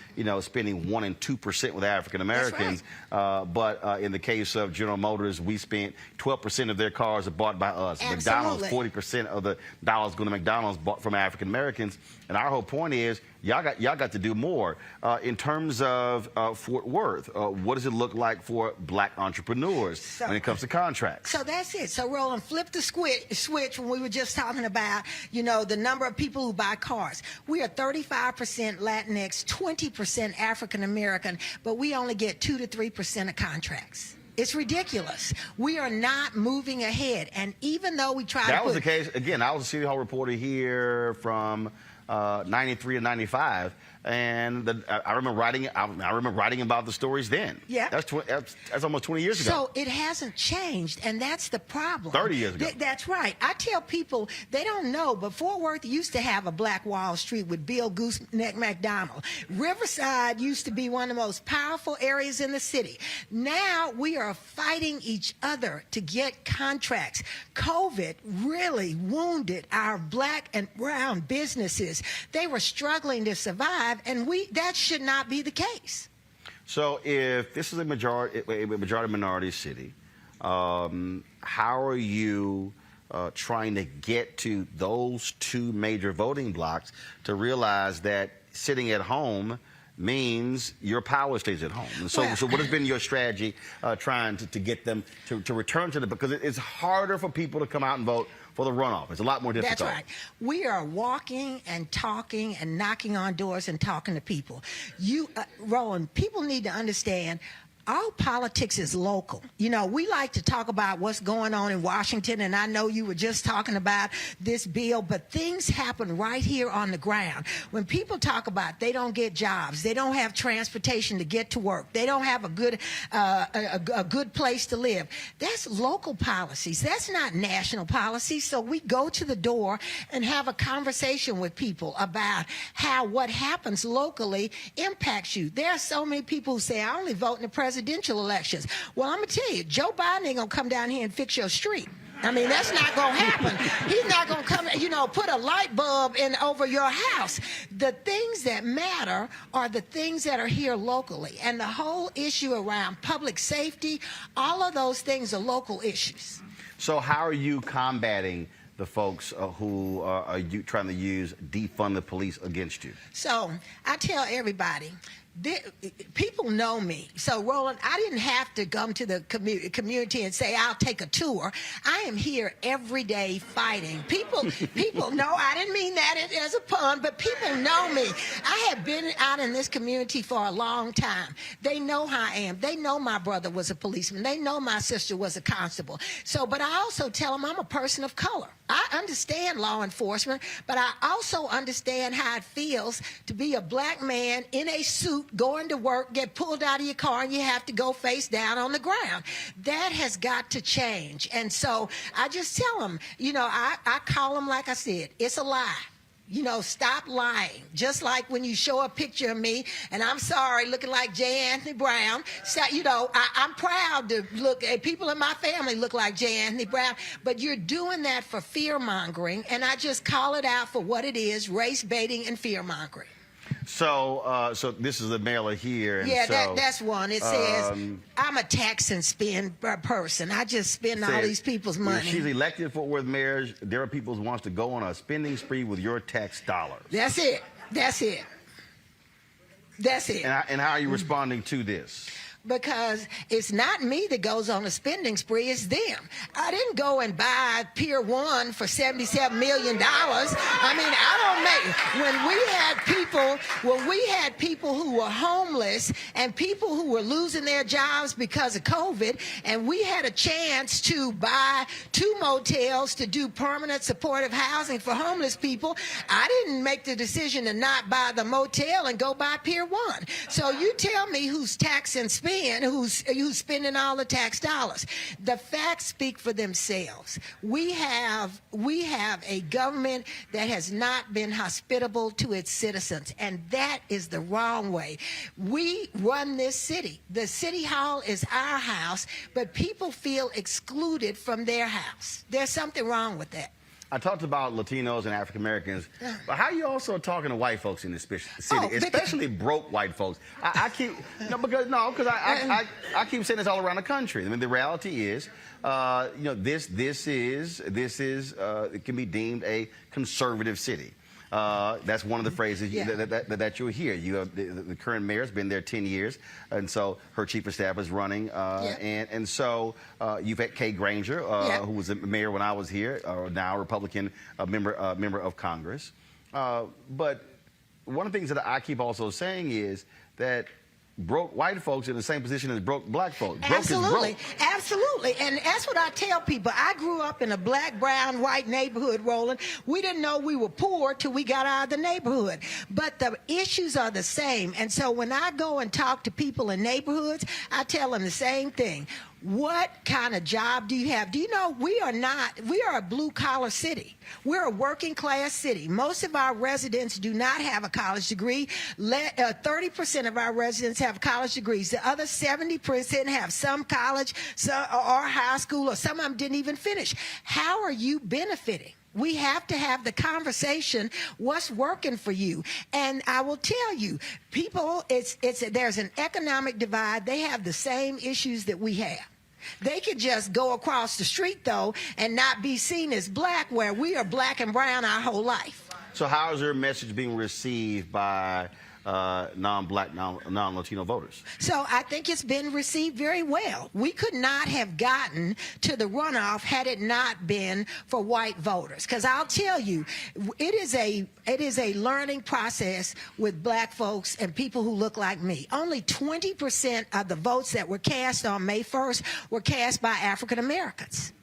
spending 1% and 2% with African Americans. Right. But in the case of General Motors, we spent 12% of their cars are bought by us. Absolutely. McDonald's, 40% of the dollars going to McDonald's bought from African Americans. And our whole point is, y'all got to do more. In terms of Fort Worth, what does it look like for black entrepreneurs when it comes to contracts? So that's it. So Roland, flip the switch when we were just talking about, the number of people who buy cars. We are 35% Latinx, 20% African American, but we only get 2 to 3% of contracts. It's ridiculous. We are not moving ahead. And even though we try That was the case. Again, I was a City Hall reporter here from 93 and 95, and I remember writing. I remember writing about the stories then. Yeah, that's almost 20 years ago. So it hasn't changed, and that's the problem. 30 years ago. That's right. I tell people they don't know, but Fort Worth used to have a Black Wall Street with Bill Gooseneck McDonald. Riverside used to be one of the most powerful areas in the city. Now we are fighting each other to get contracts. COVID really wounded our black and brown businesses. They were struggling to survive, and that should not be the case. So if this is a majority minority city, how are you trying to get to those 2 major voting blocks to realize that sitting at home means your power stays at home? And so what has been your strategy trying to get them to return to because it's harder for people to come out and vote for the runoff. It's a lot more difficult. That's right. We are walking and talking and knocking on doors and talking to people. Roland, people need to understand our politics is local. We like to talk about what's going on in Washington, and I know you were just talking about this bill, but things happen right here on the ground. When people talk about they don't get jobs, they don't have transportation to get to work, they don't have a good place to live, that's local policies. That's not national policy. So we go to the door and have a conversation with people about how what happens locally impacts you. There are so many people who say, I only vote in the presidential elections. Well, I'm going to tell you, Joe Biden ain't going to come down here and fix your street. I mean, that's not going to happen. He's not going to come, put a light bulb in over your house. The things that matter are the things that are here locally. And the whole issue around public safety, all of those things are local issues. So how are you combating the folks who are trying to use defund the police against you? So I tell everybody, people know me. So, Roland, I didn't have to come to the community and say, I'll take a tour. I am here every day fighting. People know, I didn't mean that as a pun, but people know me. I have been out in this community for a long time. They know how I am. They know my brother was a policeman. They know my sister was a constable. So, but I also tell them I'm a person of color. I understand law enforcement, but I also understand how it feels to be a black man in a suit going to work, get pulled out of your car, and you have to go face down on the ground. That has got to change. And so I just tell them, I call them, like I said, it's a lie. Stop lying. Just like when you show a picture of me, and I'm sorry, looking like J. Anthony Brown. So, I'm proud to look at people in my family look like J. Anthony Brown, but you're doing that for fear mongering, and I just call it out for what it is, race baiting and fear mongering. So, so this is the mailer here. And Yeah, so, that's one. It says, I'm a tax and spend person. I just spend all these people's money. If she's elected Fort Worth mayor, Deborah Peoples wants to go on a spending spree with your tax dollars. That's it. That's it. That's it. And how are you responding to this? Because it's not me that goes on a spending spree, it's them. I didn't go and buy Pier 1 for $77 million. I mean, I don't make, when we had people who were homeless and people who were losing their jobs because of COVID, and we had a chance to buy 2 motels to do permanent supportive housing for homeless people, I didn't make the decision to not buy the motel and go buy Pier 1. So you tell me who's taxing spend, who's spending all the tax dollars. The facts speak for themselves. We have a government that has not been hospitable to its citizens, and that is the wrong way. We run this city. The city hall is our house, but people feel excluded from their house. There's something wrong with that. I talked about Latinos and African Americans, but how are you also talking to white folks in this city, especially broke white folks? I keep because I keep saying this all around the country. I mean, the reality is, this is it can be deemed a conservative city. That's one of the phrases that you'll hear. You have the current mayor has been there 10 years, and so her chief of staff is running. And so you've had Kay Granger, who was the mayor when I was here, now a Republican member of Congress. But one of the things that I keep also saying is that broke white folks in the same position as broke black folks. Absolutely, absolutely. And that's what I tell people. I grew up in a black, brown, white neighborhood, Roland. We didn't know we were poor till we got out of the neighborhood. But the issues are the same. And so when I go and talk to people in neighborhoods, I tell them the same thing. What kind of job do you have? Do you know we are a blue-collar city. We're a working-class city. Most of our residents do not have a college degree. 30% of our residents have college degrees. The other 70% have some college or high school, or some of them didn't even finish. How are you benefiting? We have to have the conversation, what's working for you? And I will tell you, people, there's an economic divide. They have the same issues that we have. They could just go across the street, though, and not be seen as black, where we are black and brown our whole life. So how is your message being received by non-black, non-Latino voters? So I think it's been received very well. We could not have gotten to the runoff had it not been for white voters. Because I'll tell you, it is a learning process with black folks and people who look like me. Only 20% of the votes that were cast on May 1st were cast by African Americans.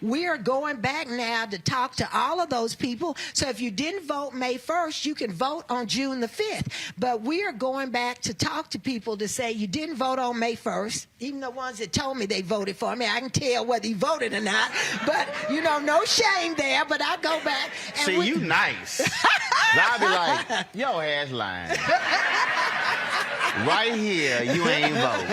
We are going back now to talk to all of those people. So if you didn't vote May 1st, you can vote on June the 5th. But we are going back to talk to people to say you didn't vote on May 1st, even the ones that told me they voted for me. I can tell whether you voted or not. But, no shame there. But I go back. And see, you nice. I'll be like, yo, ass lying. Right here, you ain't vote.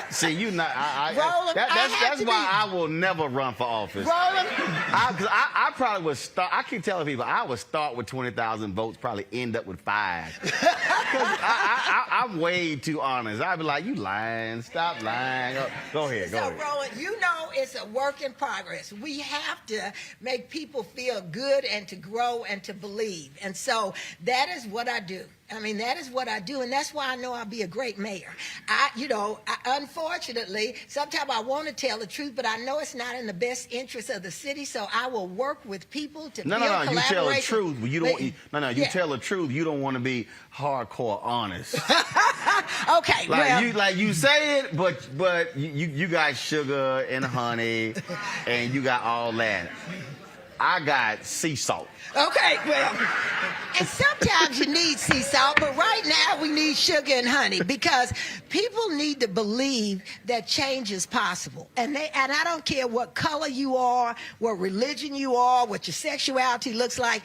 See, you not. Roland, that's why I will never run for office. Roland, I probably would start. I keep telling people I would start with 20,000 votes, probably end up with 5. Because I'm way too honest. I'd be like, you lying. Stop lying. Go ahead. Go ahead. So, Roland, it's a work in progress. We have to make people feel good and to grow and to believe. And so that is what I do. That is what I do, and that's why I know I'll be a great mayor. Unfortunately, sometimes I want to tell the truth, but I know it's not in the best interest of the city, so I will work with people to build collaboration. You tell the truth, but you don't. You tell the truth. You don't want to be hardcore honest. Okay, you say it, but you got sugar and honey, and you got all that. I got sea salt. Okay, well, and sometimes you need sea salt, but right now we need sugar and honey because people need to believe that change is possible. And I don't care what color you are, what religion you are, what your sexuality looks like.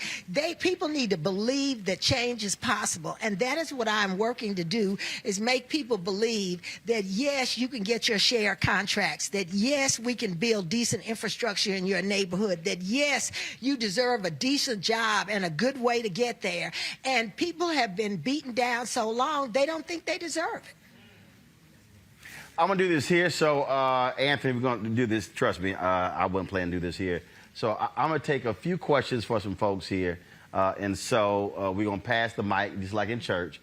People need to believe that change is possible. And that is what I'm working to do, is make people believe that, yes, you can get your share of contracts, that, yes, we can build decent infrastructure in your neighborhood, that, yes, you deserve a decent job and a good way to get there. And people have been beaten down so long, they don't think they deserve it. I'm going to do this here. So, Anthony, we're going to do this. Trust me, I wasn't planning to do this here. So I'm going to take a few questions for some folks here. And so we're going to pass the mic, just like in church.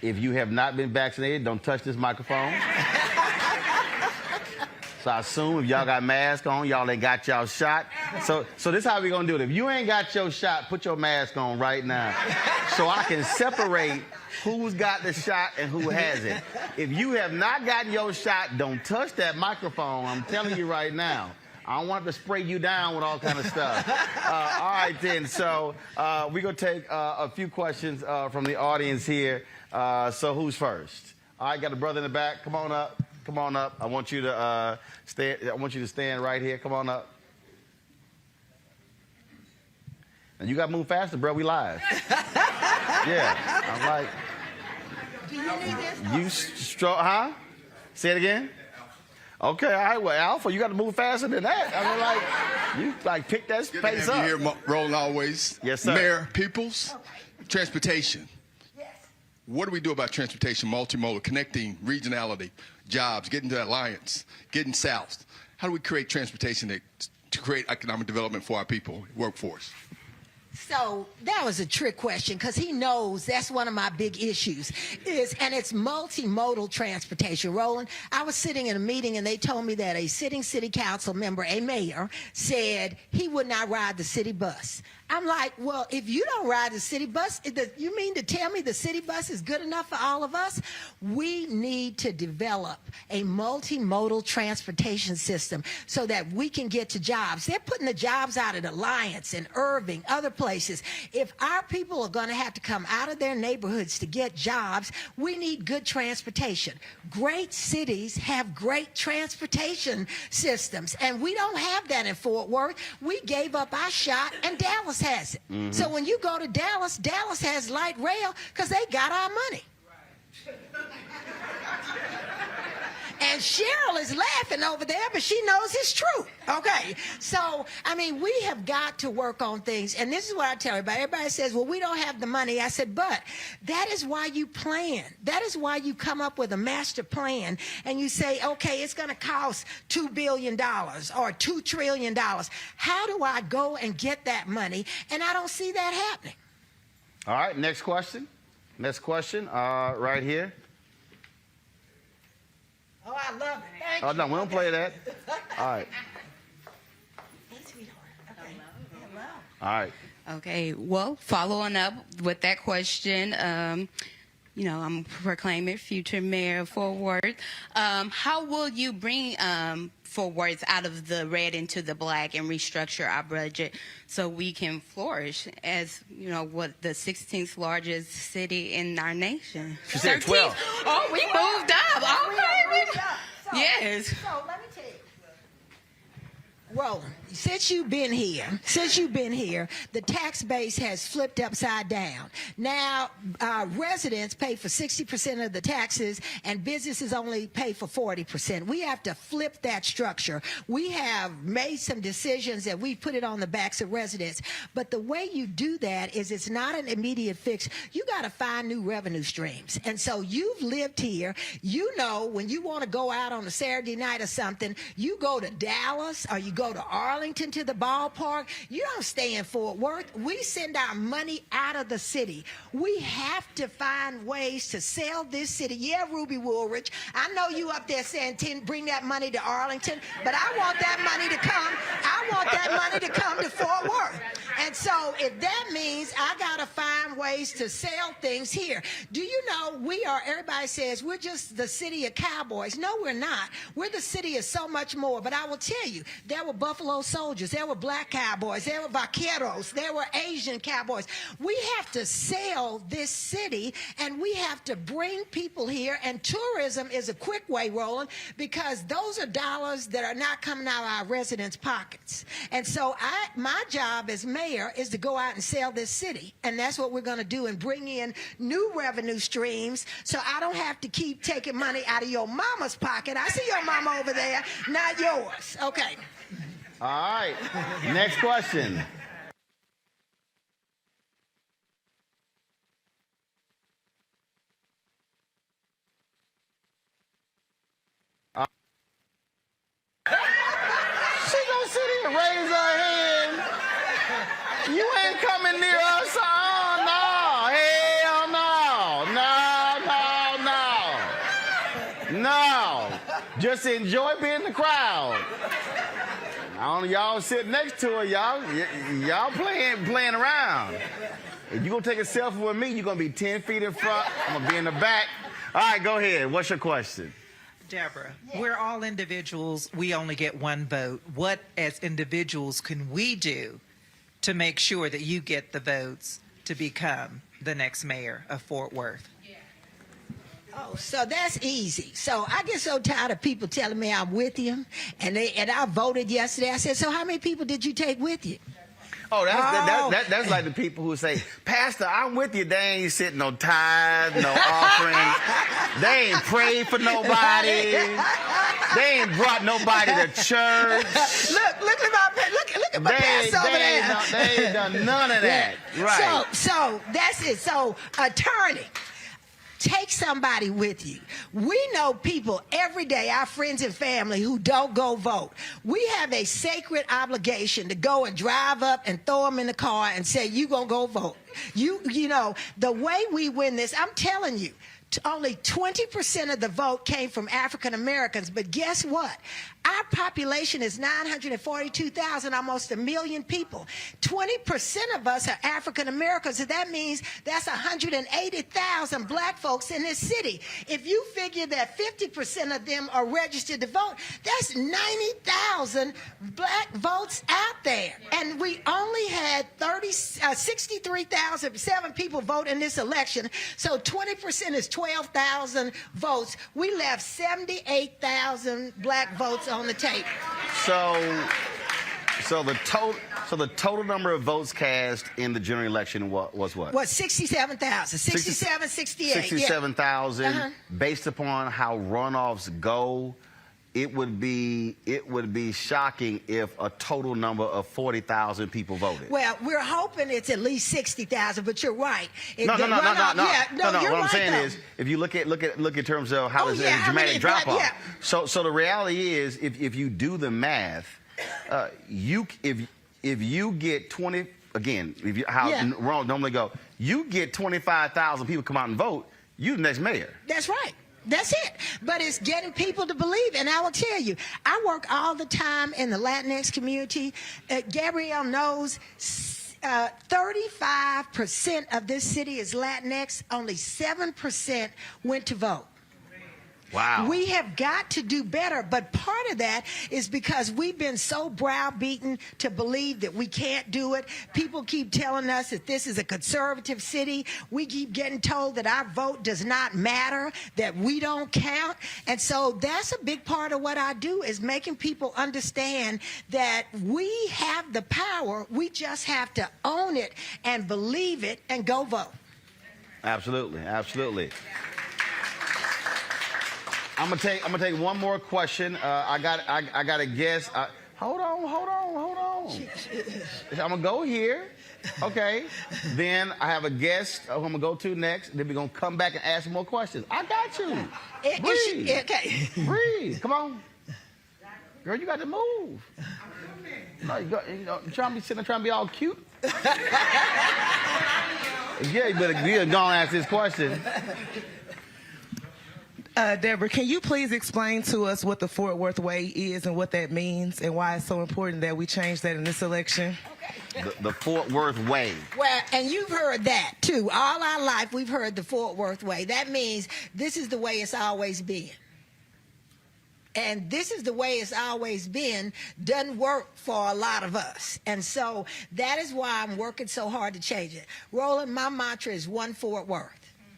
If you have not been vaccinated, don't touch this microphone. So I assume if y'all got masks on, y'all ain't got y'all shot. So this is how we're going to do it. If you ain't got your shot, put your mask on right now so I can separate who's got the shot and who hasn't. If you have not gotten your shot, don't touch that microphone. I'm telling you right now. I don't want to spray you down with all kind of stuff. All right, then. So we're going to take a few questions from the audience here. So who's first? All right, got a brother in the back. Come on up. Come on up. I want you to stand right here. Come on up. And you got to move faster, bro. We live. Yeah. I'm like, Do you need this? huh? Say it again. Okay, all right. Well, Alpha, you got to move faster than that. I mean, you pick that Good pace to have up. you here, Roland, always. Yes, sir. Mayor Peoples, transportation. Yes. What do we do about transportation, multimodal, connecting regionality, jobs, getting to Alliance, getting south? How do we create transportation to create economic development for our people, workforce? So that was a trick question because he knows that's one of my big issues and it's multimodal transportation. Roland, I was sitting in a meeting and they told me that a sitting city council member, a mayor, said he would not ride the city bus. I'm like, well, if you don't ride the city bus, you mean to tell me the city bus is good enough for all of us? We need to develop a multimodal transportation system so that we can get to jobs. They're putting the jobs out at Alliance and Irving, other places. If our people are going to have to come out of their neighborhoods to get jobs, we need good transportation. Great cities have great transportation systems, and we don't have that in Fort Worth. We gave up our shot, and Dallas has it. Mm-hmm. So when you go to Dallas, Dallas has light rail because they got our money. And Cheryl is laughing over there, but she knows it's true. Okay. So, I mean, we have got to work on things. And this is what I tell everybody. Everybody says, well, we don't have the money. I said, but that is why you plan. That is why you come up with a master plan and you say, okay, it's going to cost $2 billion or $2 trillion. How do I go and get that money? And I don't see that happening. All right. Next question. Next question. Right here. Oh, I love it. Thank Oh, you. no, we don't play that. All right. Hey, sweetheart. Okay. Hello. All right. Okay, well, following up with that question, I'm proclaiming future mayor of Fort Worth. How will you bring Fort Worth out of the red into the black and restructure our budget so we can flourish as, what the 16th largest city in our nation? She said 12. Oh, we moved up. Okay. Yes. So let me tell you. Roland, since you've been here, the tax base has flipped upside down. Now, residents pay for 60% of the taxes, and businesses only pay for 40%. We have to flip that structure. We have made some decisions that we put it on the backs of residents. But the way you do that is it's not an immediate fix. You got to find new revenue streams. And so you've lived here. You know when you want to go out on a Saturday night or something, you go to Dallas or you go to Arlington to the ballpark. You don't stay in Fort Worth. We send our money out of the city. We have to find ways to sell this city. Yeah, Ruby Woolridge, I know you up there saying bring that money to Arlington, but I want that money to come. I want that money to come to Fort Worth. And so if that means I got to find ways to sell things here. Do you know everybody says we're just the city of cowboys. No, we're not. We're the city of so much more. But I will tell you, there were Buffalo Soldiers, there were black cowboys, there were vaqueros, there were Asian cowboys. We have to sell this city, and we have to bring people here. And tourism is a quick way, Roland, because those are dollars that are not coming out of our residents' pockets. And so my job as mayor is to go out and sell this city. And that's what we're going to do, and bring in new revenue streams so I don't have to keep taking money out of your mama's pocket. I see your mama over there, not yours. Okay. All right. Next question. She gonna sit here and raise her hand. You ain't coming near us. Oh, no. Hell no. No. Just enjoy being in the crowd. I don't know, y'all sit next to her, y'all playing around. If you gonna take a selfie with me, you're gonna be 10 feet in front. I'm gonna be in the back. All right, go ahead. What's your question? Deborah, we're all individuals. We only get one vote. What, as individuals, can we do to make sure that you get the votes to become the next mayor of Fort Worth? Oh, so that's easy. So I get so tired of people telling me I'm with you, and I voted yesterday. I said, so how many people did you take with you? Oh, that's like the people who say, Pastor, I'm with you. They ain't sitting no tithe, no offering. They ain't prayed for nobody. They ain't brought nobody to church. Look at my pastor over there. They ain't done none of that. Right. So that's it. So attorney, take somebody with you. We know people every day, our friends and family, who don't go vote. We have a sacred obligation to go and drive up and throw them in the car and say, you gonna go vote. You know, the way we win this, I'm telling you, only 20% of the vote came from African Americans, but guess what? Our population is 942,000, almost 1 million people. 20% of us are African Americans, and that means that's 180,000 black folks in this city. If you figure that 50% of them are registered to vote, that's 90,000 black votes out there. And we only had 63,007 people vote in this election, so 20% is 12,000 votes. We left 78,000 black votes on the table. So the total number of votes cast in the general election was what? Was 67,000. 67, 68. 67,000. Yeah. Based upon how runoffs go, it would be shocking if a total number of 40,000 people voted. Well, we're hoping it's at least 60,000, but you're right. No. You're What right, I'm saying though. is, if you look in terms of how there's a dramatic drop off. Yeah. So the reality is, if you do the math, if you get 20 again, Roland normally go, you get 25,000 people come out and vote, you the next mayor. That's right. That's it. But it's getting people to believe. And I will tell you, I work all the time in the Latinx community. Gabrielle knows 35% of this city is Latinx. Only 7% went to vote. Wow. We have got to do better, but part of that is because we've been so browbeaten to believe that we can't do it. People keep telling us that this is a conservative city. We keep getting told that our vote does not matter, that we don't count. And so that's a big part of what I do, is making people understand that we have the power. We just have to own it and believe it and go vote. Absolutely. I'm gonna take one more question. I got a guess. Hold on. I'm gonna go here. Okay. Then I have a guest who I'm gonna go to next. Then we're gonna come back and ask more questions. I got you. Breathe. Okay. Breathe. Come on. Girl, you got to move. No, you're trying to be sitting there trying to be all cute. Yeah, you better go and ask this question. Deborah, can you please explain to us what the Fort Worth Way is and what that means and why it's so important that we change that in this election? Okay. The Fort Worth way. Well, and you've heard that too. All our life, we've heard the Fort Worth way. That means this is the way it's always been. And this is the way it's always been, doesn't work for a lot of us. And so that is why I'm working so hard to change it. Roland, my mantra is one Fort Worth.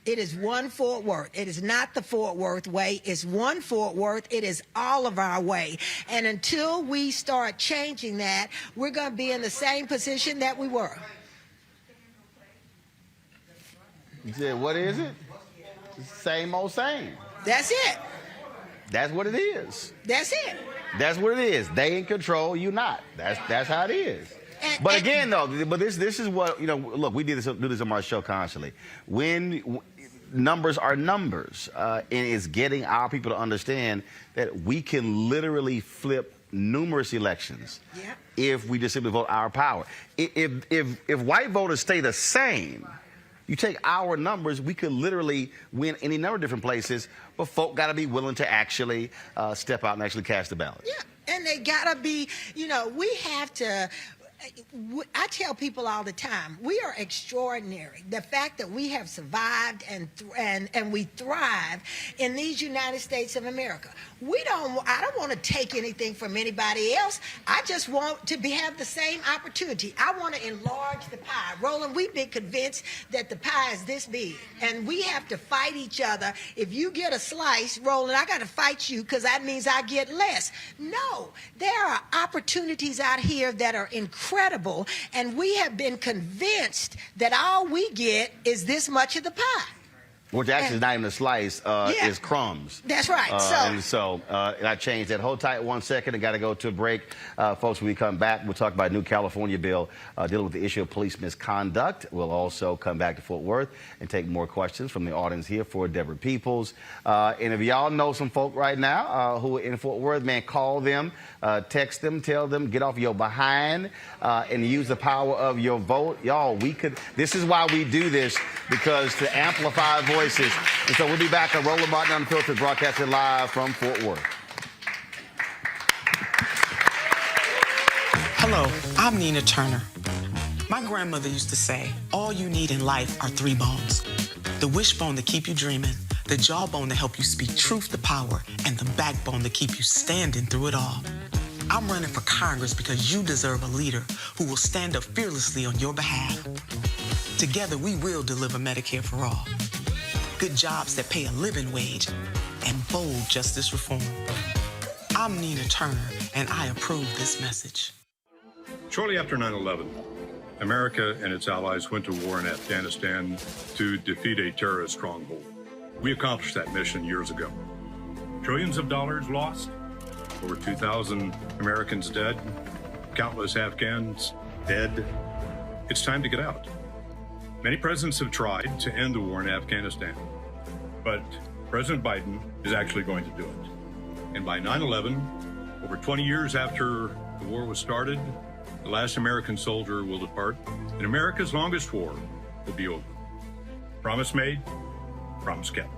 It is one Fort Worth. It is not the Fort Worth way. It's one Fort Worth. It is all of our way. And until we start changing that, we're going to be in the same position that we were. You said, what is it? Same old same. That's it. That's what it is. That's it. That's what it is. They in control, you not. That's how it is. But again, though, this is what, look, we do this on our show constantly. When numbers are numbers, and it's getting our people to understand that we can literally flip numerous elections if we just simply vote our power. If white voters stay the same, you take our numbers, we could literally win any number of different places, but folk got to be willing to actually step out and actually cast the ballot. Yeah, and they got to be, we have to. I tell people all the time, we are extraordinary. The fact that we have survived and we thrive in these United States of America. I don't want to take anything from anybody else. I just want to have the same opportunity. I want to enlarge the pie. Roland, we've been convinced that the pie is this big, and we have to fight each other. If you get a slice, Roland, I got to fight you because that means I get less. No, there are opportunities out here that are incredible, and we have been convinced that all we get is this much of the pie. Which actually is not even a slice, is crumbs. That's right. And I changed that. Hold tight 1 second. I got to go to a break. Folks, when we come back, we'll talk about a new California bill dealing with the issue of police misconduct. We'll also come back to Fort Worth and take more questions from the audience here for Deborah Peoples. And if y'all know some folk right now who are in Fort Worth, man, call them, text them, tell them, get off your behind and use the power of your vote. Y'all, this is why we do this, because to amplify voices. And so we'll be back on Roland Martin Unfiltered, broadcasting live from Fort Worth. Hello, I'm Nina Turner. My grandmother used to say, all you need in life are 3 bones. The wishbone to keep you dreaming, the jawbone to help you speak truth to power, and the backbone to keep you standing through it all. I'm running for Congress because you deserve a leader who will stand up fearlessly on your behalf. Together, we will deliver Medicare for all. Good jobs that pay a living wage, and bold justice reform. I'm Nina Turner, and I approve this message. Shortly after 9/11, America and its allies went to war in Afghanistan to defeat a terrorist stronghold. We accomplished that mission years ago. Trillions of dollars lost, over 2,000 Americans dead, countless Afghans dead. It's time to get out. Many presidents have tried to end the war in Afghanistan, but President Biden is actually going to do it. And by 9/11, over 20 years after the war was started, the last American soldier will depart, and America's longest war will be over. Promise made, promise kept.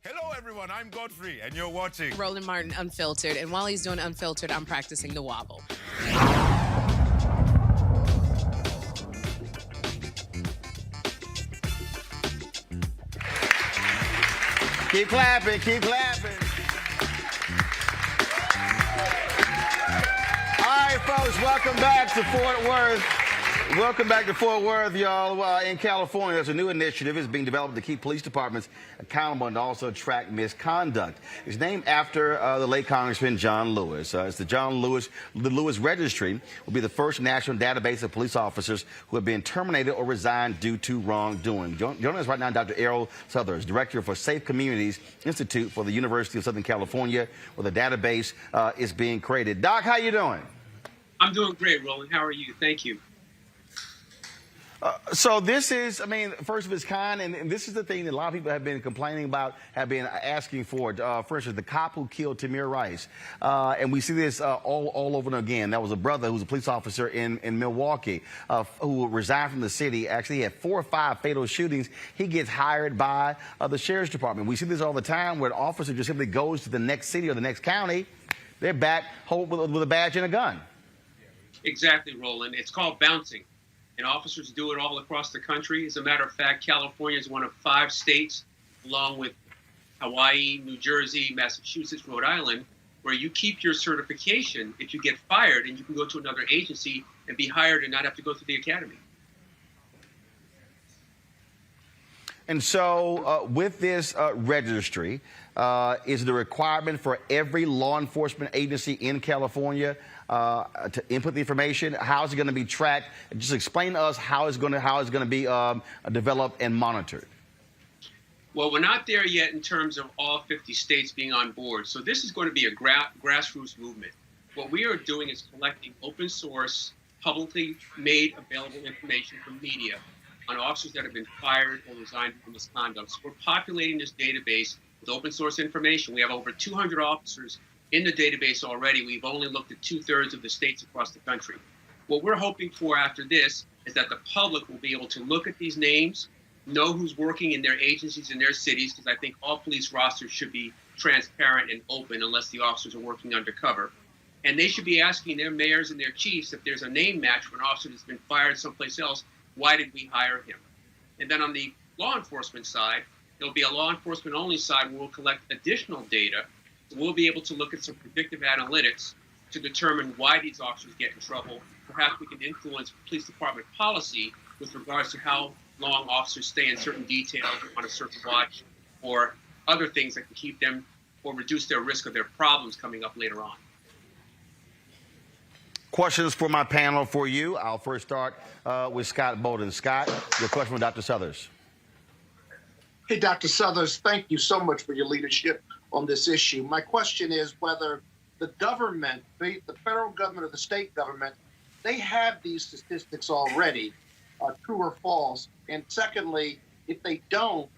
Hello, everyone. I'm Godfrey, and you're watching Roland Martin Unfiltered. And while he's doing Unfiltered, I'm practicing the wobble. Keep clapping, keep clapping. All right, folks, welcome back to Fort Worth. Welcome back to Fort Worth, y'all. In California, there's a new initiative that's being developed to keep police departments accountable and also track misconduct. It's named after the late Congressman John Lewis. It's the Lewis Registry will be the first national database of police officers who have been terminated or resigned due to wrongdoing. Joining us right now, Dr. Errol Southers, Director for Safe Communities Institute for the University of Southern California, where the database is being created. Doc, how you doing? I'm doing great, Roland. How are you? Thank you. So this is, first of its kind, and this is the thing that a lot of people have been complaining about, have been asking for. For instance, the cop who killed Tamir Rice. And we see this all over again. That was a brother who was a police officer in Milwaukee who resigned from the city. Actually, he had 4 or 5 fatal shootings. He gets hired by the sheriff's department. We see this all the time where an officer just simply goes to the next city or the next county, They're back home with a badge and a gun. Exactly, Roland. It's called bouncing, and officers do it all across the country. As a matter of fact, California is one of 5 states, along with Hawaii, New Jersey, Massachusetts, Rhode Island, where you keep your certification if you get fired, and you can go to another agency and be hired and not have to go through the academy. And so with this registry, is the requirement for every law enforcement agency in California to input the information? How is it going to be tracked? Just explain to us how it's going to be developed and monitored. Well, we're not there yet in terms of all 50 states being on board. So this is going to be a grassroots movement. What we are doing is collecting open source, publicly made available information from media on officers that have been fired or resigned for misconduct. So we're populating this database with open source information. We have over 200 officers in the database already. We've only looked at 2/3 of the states across the country. What we're hoping for after this is that the public will be able to look at these names, know who's working in their agencies in their cities, because I think all police rosters should be transparent and open unless the officers are working undercover. And they should be asking their mayors and their chiefs if there's a name match for an officer that's been fired someplace else, why did we hire him? And then on the law enforcement side, there'll be a law enforcement only side where we'll collect additional data. So we'll be able to look at some predictive analytics to determine why these officers get in trouble. Perhaps we can influence police department policy with regards to how long officers stay in certain details on a certain watch, or other things that can keep them or reduce their risk of their problems coming up later on. Questions for my panel for you. I'll first start with Scott Bolden. Scott, your question for Dr. Suthers. Hey, Dr. Suthers, thank you so much for your leadership on this issue. My question is whether the government, the federal government or the state government, they have these statistics already, true or false. And secondly, if they don't,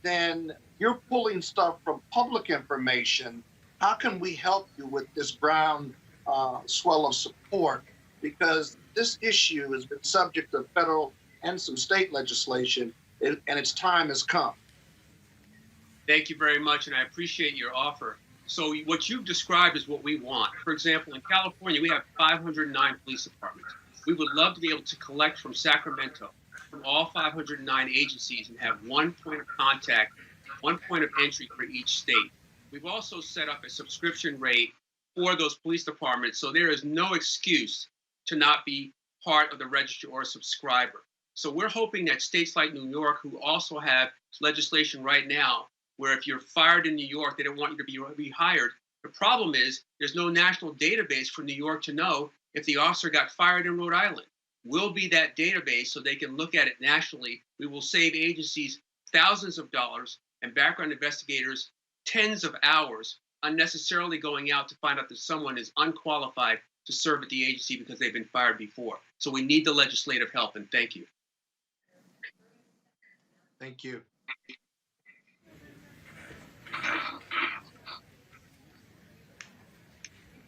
then you're pulling stuff from public information. How can we help you with this ground swell of support? Because this issue has been subject to federal and some state legislation, and its time has come. Thank you very much, and I appreciate your offer. So what you've described is what we want. For example, in California, we have 509 police departments. We would love to be able to collect from Sacramento, from all 509 agencies, and have one point of contact, one point of entry for each state. We've also set up a subscription rate for those police departments, so there is no excuse to not be part of the registry or a subscriber. So we're hoping that states like New York, who also have legislation right now, where if you're fired in New York, they don't want you to be rehired. The problem is there's no national database for New York to know if the officer got fired in Rhode Island. We'll be that database so they can look at it nationally. We will save agencies thousands of dollars and background investigators tens of hours unnecessarily going out to find out that someone is unqualified to serve at the agency because they've been fired before. So we need the legislative help, and thank you. Thank you.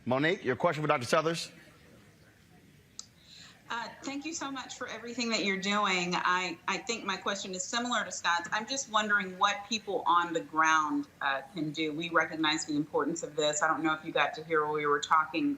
Monique, your question for Dr. Suthers. Thank you so much for everything that you're doing. I think my question is similar to Scott's. I'm just wondering what people on the ground can do. We recognize the importance of this. I don't know if you got to hear when we were talking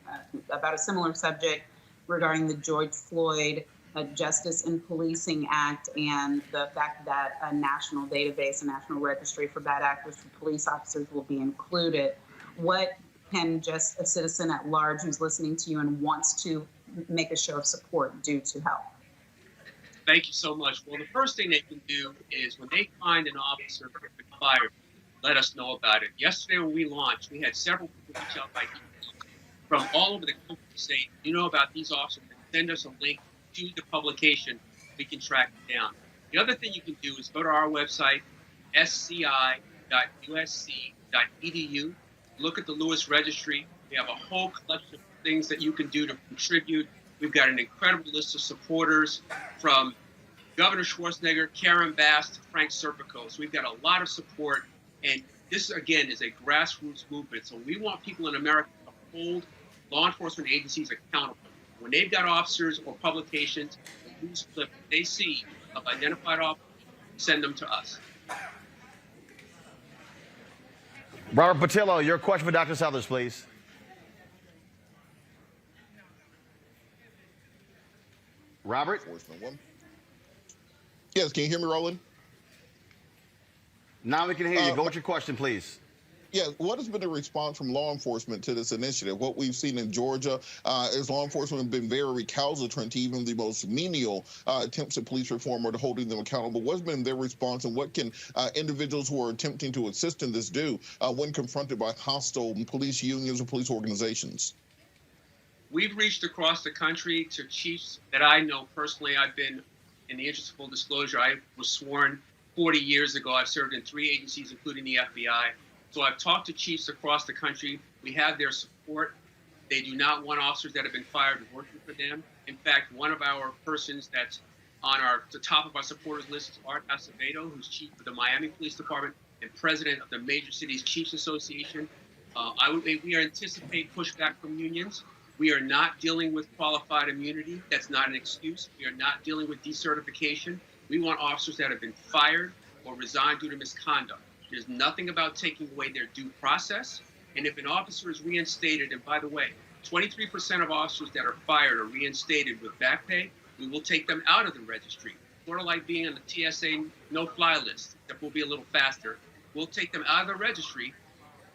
about a similar subject regarding the George Floyd Justice in Policing Act and the fact that a national database, a national registry for bad actors for police officers will be included. What can just a citizen at large who's listening to you and wants to make a show of support do to help? Thank you so much. Well, the first thing they can do is when they find an officer who's been fired, let us know about it. Yesterday when we launched, we had several people reach out by email from all over the country saying, you know about these officers, send us a link to the publication. We can track it down. The other thing you can do is go to our website, sci.usc.edu. Look at the Lewis Registry. We have a whole collection of things that you can do to contribute. We've got an incredible list of supporters from Governor Schwarzenegger, Karen Bass, to Frank Serpico. So we've got a lot of support. And this, again, is a grassroots movement. So we want people in America to hold law enforcement agencies accountable. When they've got officers or publications, a news clip they see of identified officers, send them to us. Robert Patillo, your question for Dr. Suthers, please. Robert? Yes, can you hear me, Roland? Now we can hear you. Go with your question, please. Yeah, what has been the response from law enforcement to this initiative? What we've seen in Georgia is law enforcement have been very recalcitrant to even the most menial attempts at police reform or to holding them accountable. What's been their response, and what can individuals who are attempting to assist in this do when confronted by hostile police unions or police organizations? We've reached across the country to chiefs that I know personally. I've been, in the interest of full disclosure, I was sworn 40 years ago. I've served in 3 agencies, including the FBI. So I've talked to chiefs across the country. We have their support. They do not want officers that have been fired working for them. In fact, one of our persons that's on the top of our supporters list is Art Acevedo, who's chief of the Miami Police Department and president of the Major Cities Chiefs Association. We anticipate pushback from unions. We are not dealing with qualified immunity. That's not an excuse. We are not dealing with decertification. We want officers that have been fired or resigned due to misconduct. There's nothing about taking away their due process. And if an officer is reinstated, and by the way, 23% of officers that are fired are reinstated with back pay, we will take them out of the registry. Sort of like being on the TSA no-fly list, except we'll be a little faster. We'll take them out of the registry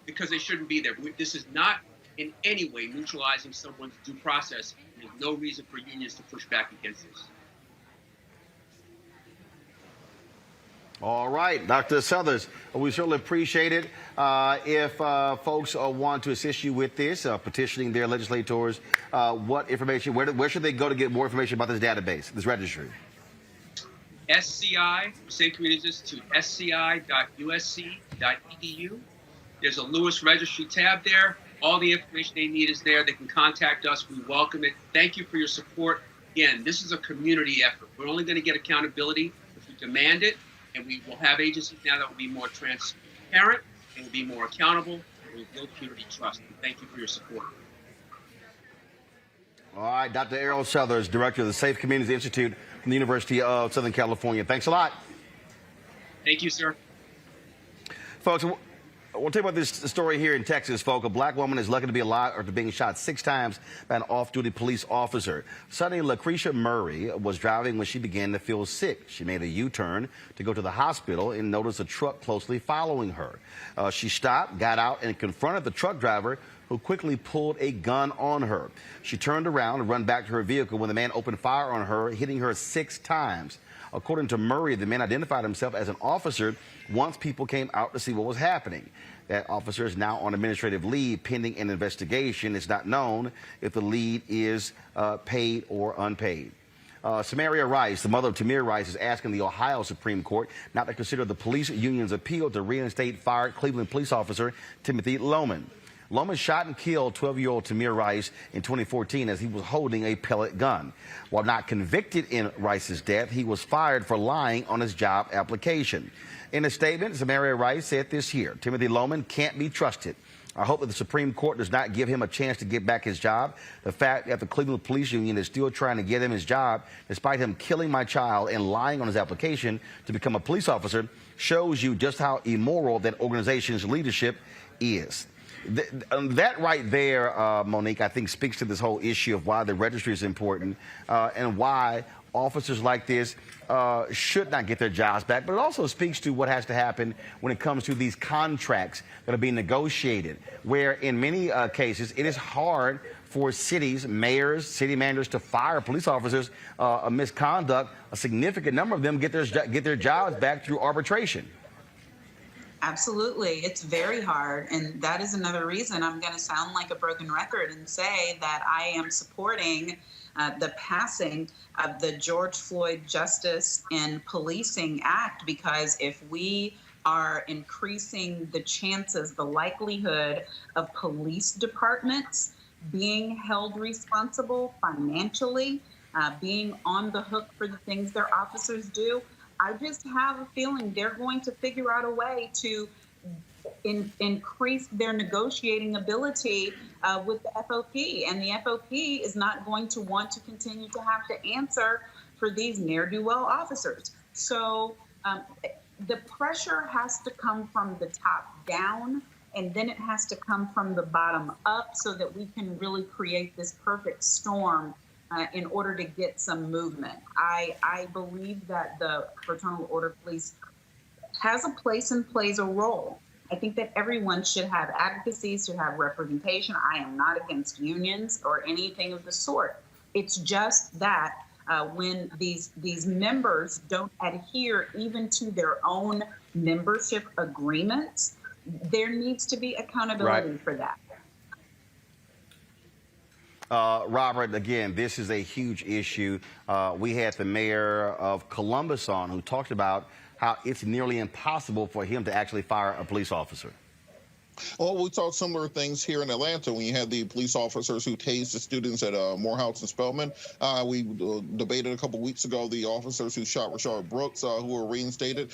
because they shouldn't be there. This is not in any way neutralizing someone's due process. There's no reason for unions to push back against this. All right, Dr. Southers, we certainly appreciate it. If folks want to assist you with this, petitioning their legislators, what information, where should they go to get more information about this database, this registry? SCI, Safe Communities Institute, sci.usc.edu. There's a Lewis Registry tab there. All the information they need is there. They can contact us. We welcome it. Thank you for your support. Again, this is a community effort. We're only going to get accountability if we demand it. And we will have agencies now that will be more transparent and will be more accountable and will build community trust. And thank you for your support. All right, Dr. Errol Southers, Director of the Safe Communities Institute from the University of Southern California. Thanks a lot. Thank you, sir. Folks, we'll tell you about this story here in Texas, folks. A black woman is lucky to be alive after being shot 6 times by an off-duty police officer. Sunny Lucretia Murray was driving when she began to feel sick. She made a U-turn to go to the hospital and noticed a truck closely following her. She stopped, got out, and confronted the truck driver, who quickly pulled a gun on her. She turned around and ran back to her vehicle when the man opened fire on her, hitting her 6 times. According to Murray, the man identified himself as an officer once people came out to see what was happening. That officer is now on administrative leave pending an investigation. It's not known if the lead is paid or unpaid. Tamir Rice, the mother of Tamir Rice, is asking the Ohio Supreme Court not to consider the police union's appeal to reinstate fired Cleveland police officer Timothy Loman. Loman shot and killed 12-year-old Tamir Rice in 2014 as he was holding a pellet gun. While not convicted in Rice's death, he was fired for lying on his job application. In a statement, Tamir Rice said this year, Timothy Loman can't be trusted. I hope that the Supreme Court does not give him a chance to get back his job. The fact that the Cleveland Police Union is still trying to get him his job, despite him killing my child and lying on his application to become a police officer, shows you just how immoral that organization's leadership is. That right there, Monique, I think speaks to this whole issue of why the registry is important and why officers like this should not get their jobs back. But it also speaks to what has to happen when it comes to these contracts that are being negotiated, where in many cases it is hard for cities, mayors, city managers to fire police officers of misconduct. A significant number of them get their jobs back through arbitration. Absolutely. It's very hard. And that is another reason I'm going to sound like a broken record and say that I am supporting the passing of the George Floyd Justice in Policing Act, because if we are increasing the chances, the likelihood of police departments being held responsible financially, being on the hook for the things their officers do, I just have a feeling they're going to figure out a way to increase their negotiating ability with the FOP. And the FOP is not going to want to continue to have to answer for these ne'er-do-well officers. So the pressure has to come from the top down, and then it has to come from the bottom up so that we can really create this perfect storm in order to get some movement. I believe that the Fraternal Order Police has a place and plays a role. I think that everyone should have advocacy, should have representation. I am not against unions or anything of the sort. It's just that when these members don't adhere even to their own membership agreements, there needs to be accountability for that. Robert, again, this is a huge issue. We had the mayor of Columbus on who talked about how it's nearly impossible for him to actually fire a police officer. Well, we saw similar things here in Atlanta when you had the police officers who tased the students at Morehouse and Spelman. We debated a couple weeks ago the officers who shot Rashard Brooks, who were reinstated.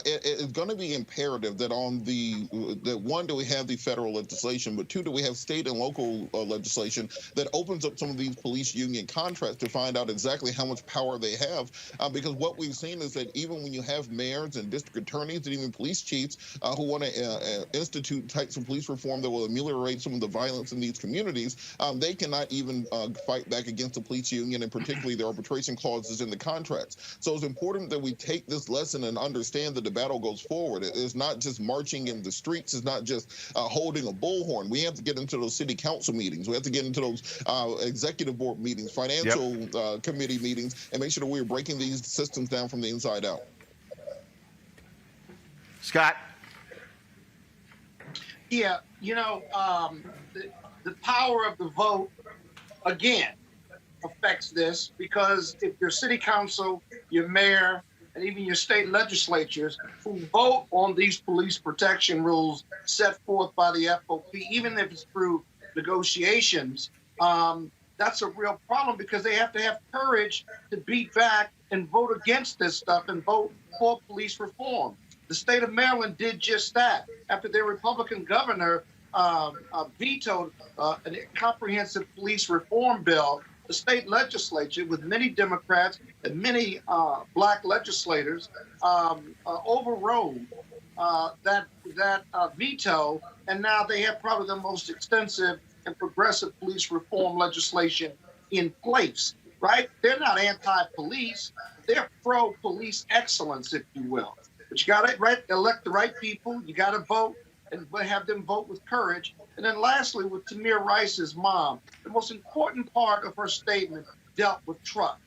It's going to be imperative that that one, do we have the federal legislation, but two, do we have state and local legislation that opens up some of these police union contracts to find out exactly how much power they have. Because what we've seen is that even when you have mayors and district attorneys and even police chiefs who want to institute types of police reform that will ameliorate some of the violence in these communities, they cannot even fight back against the police union, and particularly the arbitration clauses in the contracts. So it's important that we take this lesson and understand that the battle goes forward. It's not just marching in the streets. It's not just holding a bullhorn. We have to get into those city council meetings. We have to get into those executive board meetings, financial committee meetings, and make sure that we're breaking these systems down from the inside out. Scott? Yeah, you know, the power of the vote, again, affects this, because if your city council, your mayor, and even your state legislatures who vote on these police protection rules set forth by the FOP, even if it's through negotiations, that's a real problem, because they have to have courage to beat back and vote against this stuff and vote for police reform. The state of Maryland did just that. After their Republican governor vetoed a comprehensive police reform bill, the state legislature, with many Democrats and many black legislators, overrode that veto, and now they have probably the most extensive and progressive police reform legislation in place, right? They're not anti-police. They're pro-police excellence, if you will. But you got to elect the right people. You got to vote and have them vote with courage. And then lastly, with Tamir Rice's mom, the most important part of her statement dealt with trust.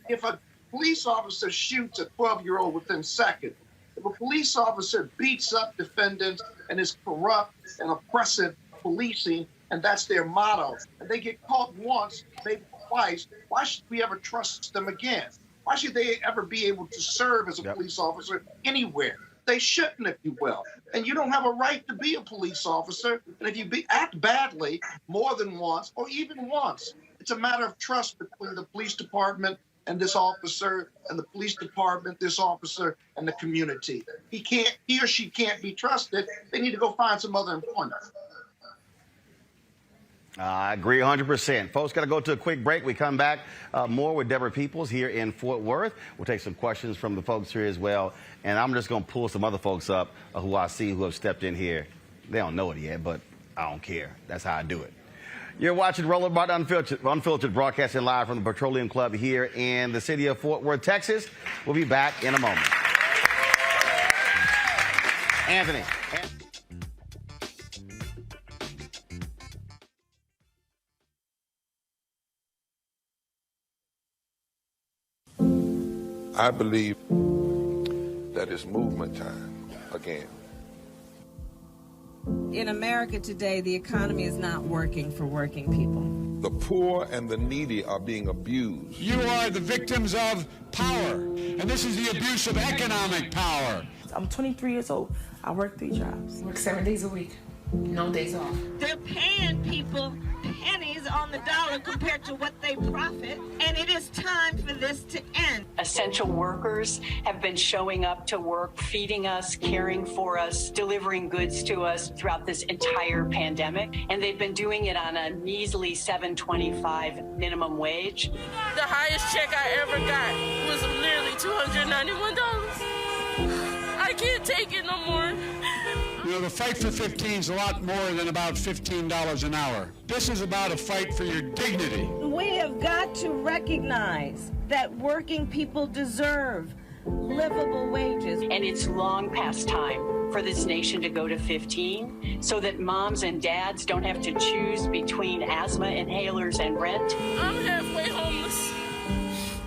If a police officer shoots a 12-year-old within seconds, if a police officer beats up defendants and is corrupt and oppressive policing, and that's their motto, and they get caught once, maybe twice, why should we ever trust them again? Why should they ever be able to serve as a police officer anywhere? They shouldn't, if you will. And you don't have a right to be a police officer. And if you act badly more than once, or even once, it's a matter of trust between the police department and this officer, and the police department, this officer, and the community. He or she can't be trusted. They need to go find some other employment. I agree 100%. Folks, got to go to a quick break. We come back more with Deborah Peoples here in Fort Worth. We'll take some questions from the folks here as well. And I'm just going to pull some other folks up who I see who have stepped in here. They don't know it yet, but I don't care. That's how I do it. You're watching Roland Martin Unfiltered, broadcasting live from the Petroleum Club here in the city of Fort Worth, Texas. We'll be back in a moment. Anthony. I believe that it's movement time again. In America today, the economy is not working for working people. The poor and the needy are being abused. You are the victims of power, and this is the abuse of economic power. I'm 23 years old. I work 3 jobs. Work 7 days a week. No days off. They're paying people pennies on the dollar compared to what they profit, and it is time for this to end. Essential workers have been showing up to work, feeding us, caring for us, delivering goods to us throughout this entire pandemic, and they've been doing it on a measly $7.25 minimum wage. The highest check I ever got was nearly $291. I can't take it no more. You know, the fight for 15 is a lot more than about $15 an hour. This is about a fight for your dignity. We have got to recognize that working people deserve livable wages. And it's long past time for this nation to go to 15 so that moms and dads don't have to choose between asthma inhalers and rent. I'm halfway homeless.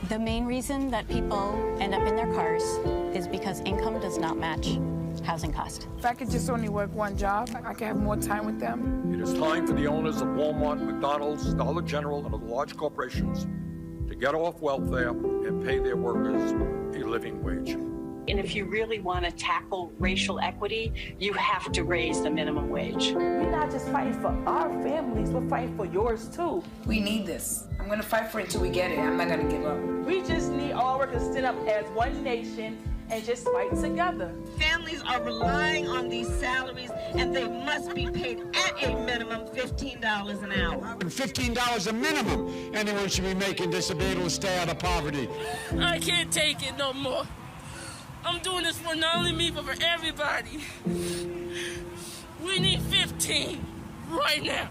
The main reason that people end up in their cars is because income does not match housing cost. If I could just only work one job, I could have more time with them. It is time for the owners of Walmart, McDonald's, Dollar General, and other large corporations to get off welfare and pay their workers a living wage. And if you really want to tackle racial equity, you have to raise the minimum wage. We're not just fighting for our families, we're fighting for yours too. We need this. I'm going to fight for it until we get it. I'm not going to give up. We just need all workers to stand up as one nation and just fight together. Families are relying on these salaries, and they must be paid at a minimum $15 an hour. $15 a minimum. Anyone should be making this to be able to stay out of poverty. I can't take it no more. I'm doing this for not only me, but for everybody. We need 15 right now.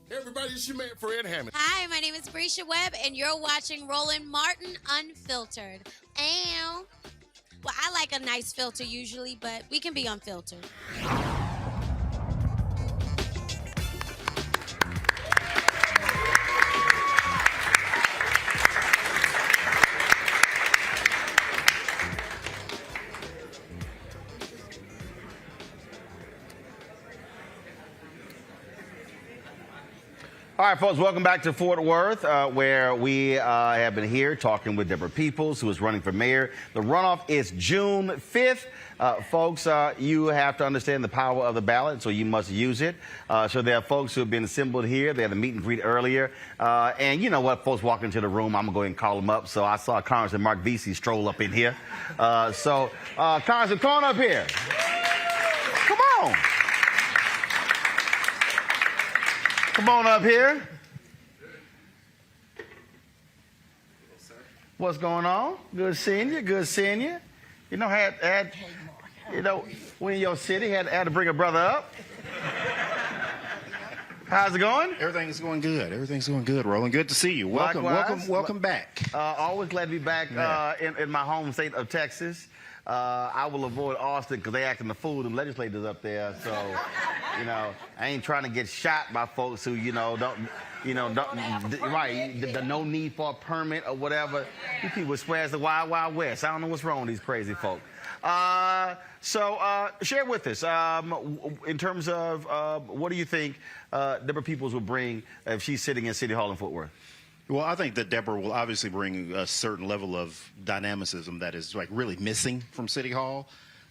Everybody, it's your man, Fred Hammond. Hi, my name is Brescia Webb, and you're watching Roland Martin Unfiltered. And, well, I like a nice filter usually, but we can be unfiltered. All right, folks, welcome back to Fort Worth, where we have been here talking with Deborah Peoples, who is running for mayor. The runoff is June 5th. Folks, you have to understand the power of the ballot, so you must use it. So there are folks who have been assembled here. They had a meet and greet earlier. And you know what? Folks walk into the room. I'm going to go ahead and call them up. So I saw Congressman Mark Vesey stroll up in here. Congressman, come on up here. Come on. Come on up here. What's going on? Good seeing you. Good seeing you. You know, when in your city, had to bring a brother up. How's it going? Everything's going good. Everything's going good, Roland. Good to see you. Welcome, welcome back. Always glad to be back in my home state of Texas. I will avoid Austin because they acting the fool, the legislators up there. So, I ain't trying to get shot by folks who, right, the no need for a permit or whatever. These people swear it's the Wild Wild West. I don't know what's wrong with these crazy folks. Share with us, in terms of what do you think Deborah Peoples will bring if she's sitting in City Hall in Fort Worth? Well, I think that Deborah will obviously bring a certain level of dynamicism that is like really missing from City Hall.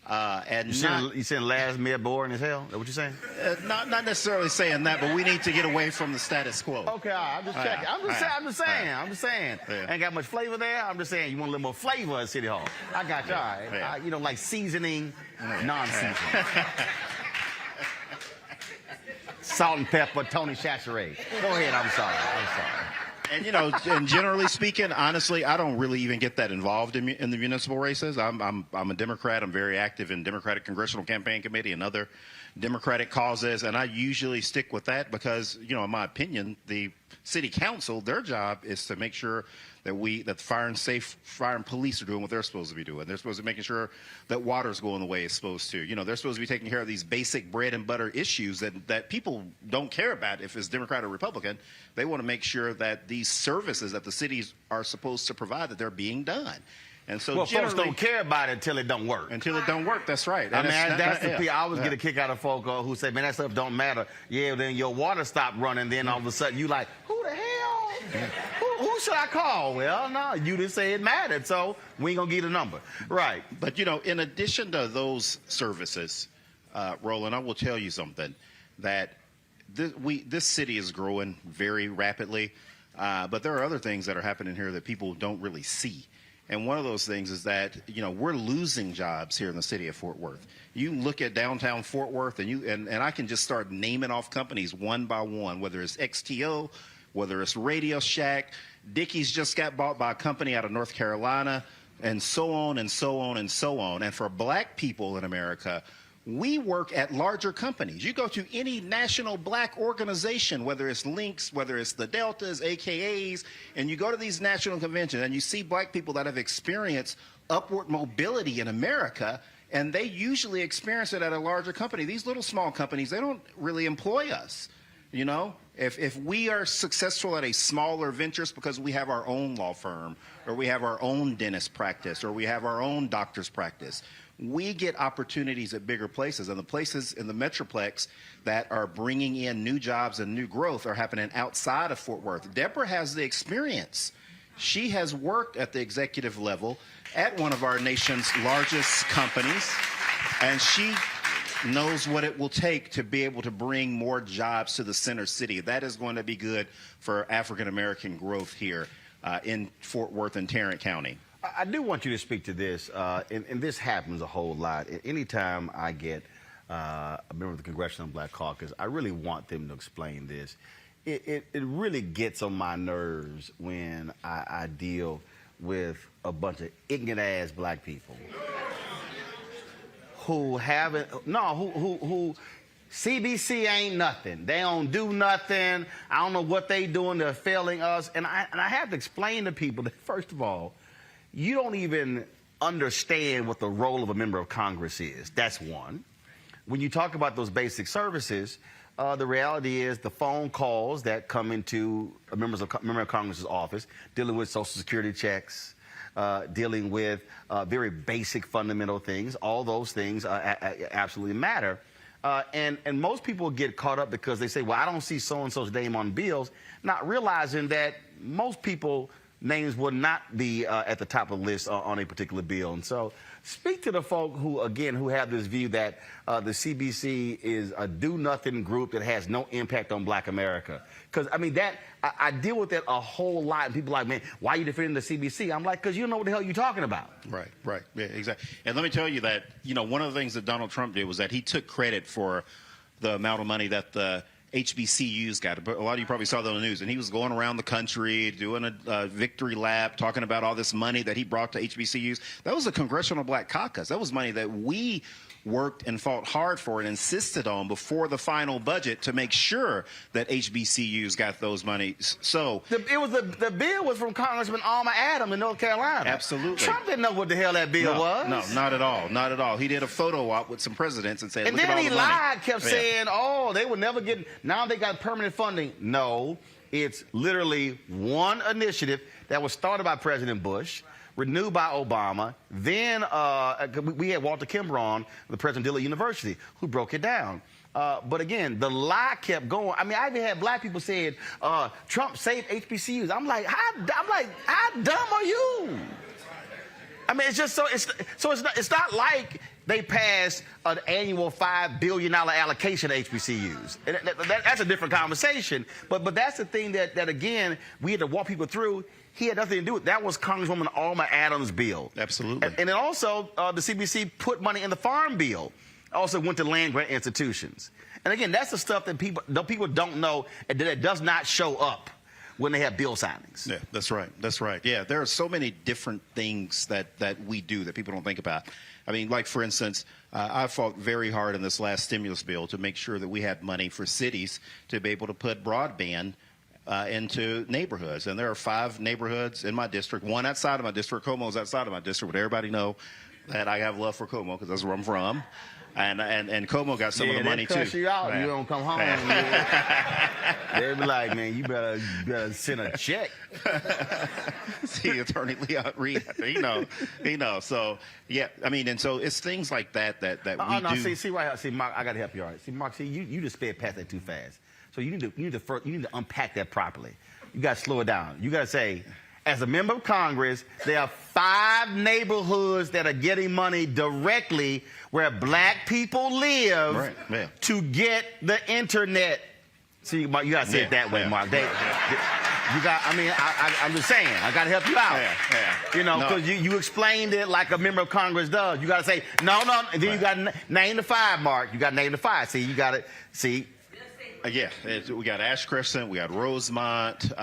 And you saying last mayor boring as hell? Is that what you're saying? Not necessarily saying that, but we need to get away from the status quo. Okay, all right, I'm just checking. I'm just saying. Yeah. Ain't got much flavor there. I'm just saying you want a little more flavor at City Hall. I got you. All right. Yeah. Like seasoning, non-seasoning. Salt and pepper, Tony Chachere. Go ahead. I'm sorry. And and generally speaking, honestly, I don't really even get that involved in the municipal races. I'm a Democrat. I'm very active in Democratic Congressional Campaign Committee and other Democratic causes, and I usually stick with that because, in my opinion, the City Council, their job is to make sure that the fire and police are doing what they're supposed to be doing. They're supposed to be making sure that water's going the way it's supposed to. They're supposed to be taking care of these basic bread and butter issues that people don't care about if it's Democrat or Republican. They want to make sure that these services that the cities are supposed to provide, that they're being done. And so folks don't care about it until it don't work. Until it don't work, that's right. I mean, that's the thing. I always get a kick out of folk who say, man, that stuff don't matter. Yeah, then your water stopped running, then all of a sudden you like, who the hell? Who should I call? Well, no, you didn't say it mattered, so we ain't going to get a number. Right. But, in addition to those services, Roland, I will tell you something, that this city is growing very rapidly, but there are other things that are happening here that people don't really see. And one of those things is that, we're losing jobs here in the city of Fort Worth. You look at downtown Fort Worth, and I can just start naming off companies one by one, whether it's XTO, whether it's Radio Shack, Dickies just got bought by a company out of North Carolina, and so on and so on and so on. And for black people in America, we work at larger companies. You go to any national black organization, whether it's Links, whether it's the Deltas, AKAs, and you go to these national conventions and you see black people that have experienced upward mobility in America, and they usually experience it at a larger company. These little small companies, they don't really employ us. You know, if we are successful at a smaller ventures because we have our own law firm, or we have our own dentist practice, or we have our own doctor's practice, we get opportunities at bigger places. And the places in the Metroplex that are bringing in new jobs and new growth are happening outside of Fort Worth. Deborah has the experience. She has worked at the executive level at one of our nation's largest companies, and she knows what it will take to be able to bring more jobs to the center city. That is going to be good for African-American growth here in Fort Worth and Tarrant County. I do want you to speak to this, and this happens a whole lot. Anytime I get a member of the Congressional Black Caucus, I really want them to explain this. It really gets on my nerves when I deal with a bunch of ignorant-ass black people who haven't, who CBC ain't nothing. They don't do nothing. I don't know what they doing. They're failing us. And I have to explain to people that, first of all, you don't even understand what the role of a member of Congress is. That's one. When you talk about those basic services, the reality is the phone calls that come into a member of Congress's office, dealing with Social Security checks, dealing with very basic fundamental things, all those things absolutely matter. And most people get caught up because they say, well, I don't see so-and-so's name on bills, not realizing that most people names will not be at the top of the list on a particular bill. And so speak to the folk who, again, who have this view that the CBC is a do-nothing group that has no impact on black America. Because, I mean, I deal with that a whole lot. And people are like, man, why are you defending the CBC? I'm like, because you don't know what the hell you're talking about. Right, right. Yeah, exactly. And let me tell you that, you know, one of the things that Donald Trump did was that he took credit for the amount of money that the HBCUs got. A lot of you probably saw that on the news. And he was going around the country doing a victory lap, talking about all this money that he brought to HBCUs. That was the Congressional Black Caucus. That was money that we worked and fought hard for and insisted on before the final budget to make sure that HBCUs got those monies. So the bill was from Congressman Alma Adams in North Carolina. Absolutely. Trump didn't know what the hell that bill was. No, not at all. Not at all. He did a photo op with some presidents and said, and look then at all he the lied, money. kept saying, oh, they would never get, now they got permanent funding. No, it's literally one initiative that was started by President Bush, renewed by Obama. Then we had Walter Kimber on, the president of Dillard University, who broke it down. But again, the lie kept going. I mean, I even had black people saying, Trump saved HBCUs. I'm like, how dumb are you? I mean, it's just it's not like they passed an annual $5 billion allocation to HBCUs. And that's a different conversation. But that's the thing that again, we had to walk people through. He had nothing to do with. That was Congresswoman Alma Adams' bill. Absolutely. And then also, the CBC put money in the farm bill. Also went to land-grant institutions. And again, that's the stuff that people don't know, and that does not show up when they have bill signings. Yeah, that's right. That's right. Yeah, there are so many different things that we do that people don't think about. I mean, like, for instance, I fought very hard in this last stimulus bill to make sure that we had money for cities to be able to put broadband into neighborhoods. And there are 5 neighborhoods in my district, one outside of my district. Como's outside of my district, but everybody know that I have love for Como because that's where I'm from. And Como got some of the money too. You out, right. You don't come home. They be like, man, you better send a check. See, Attorney Leon Reed, he knows. So yeah, I mean, and so it's things like that we do. See, Mark, I gotta help you. All right, see, Mark, you just sped past that too fast. So you need to unpack that properly. You got to slow it down. You got to say, as a member of Congress, there are 5 neighborhoods that are getting money directly where black people live to get the internet. See, Mark, you got to say it that way, Mark. I'm just saying, I got to help you out. You know, because you explained it like a member of Congress does. You got to say, no, and then you got to name the 5, Mark. You got to name the 5. See, you got to, see. Yeah, we got Ash Crescent, we got Rosemont,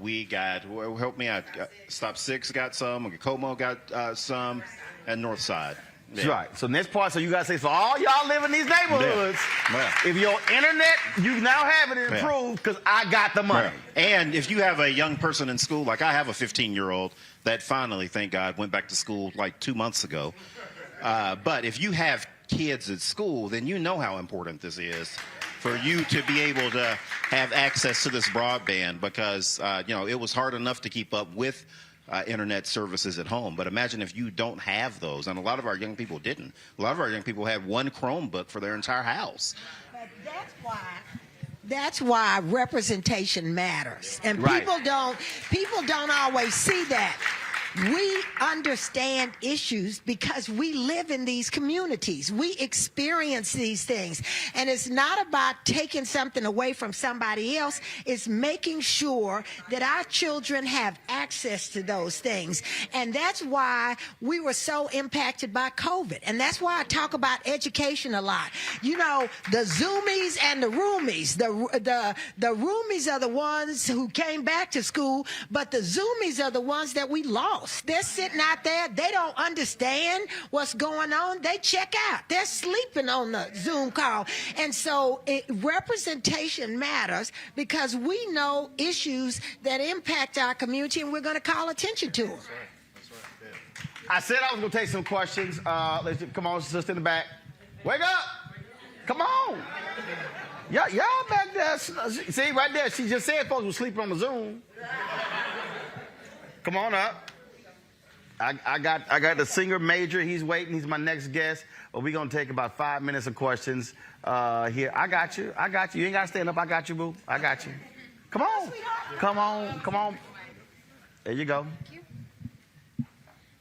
we got, help me out, Stop 6 got some, Como got some, and Northside. That's right. So next part, so you got to say, so all y'all live in these neighborhoods, if your internet, you now have it improved because I got the money. And if you have a young person in school, like I have a 15-year-old that finally, thank God, went back to school like 2 months ago. But if you have kids at school, then you know how important this is for you to be able to have access to this broadband because, you know, it was hard enough to keep up with internet services at home. But imagine if you don't have those. And a lot of our young people didn't. A lot of our young people had one Chromebook for their entire house. But that's why representation matters. And people don't always see that. We understand issues because we live in these communities. We experience these things. And it's not about taking something away from somebody else. It's making sure that our children have access to those things. And that's why we were so impacted by COVID. And that's why I talk about education a lot. You know, the Zoomies and the Roomies. The Roomies are the ones who came back to school, but the Zoomies are the ones that we lost. They're sitting out there. They don't understand what's going on. They check out. They're sleeping on the Zoom call. And so representation matters because we know issues that impact our community and we're going to call attention to them. I said I was going to take some questions. Come on, sister in the back. Wake up. Come on. Y'all back there. See, right there. She just said folks were sleeping on the Zoom. Come on up. I got the singer Major. He's waiting. He's my next guest. But we're going to take about 5 minutes of questions here. I got you. You ain't got to stand up. I got you, boo. I got you. Come on. Come on. There you go. Thank you.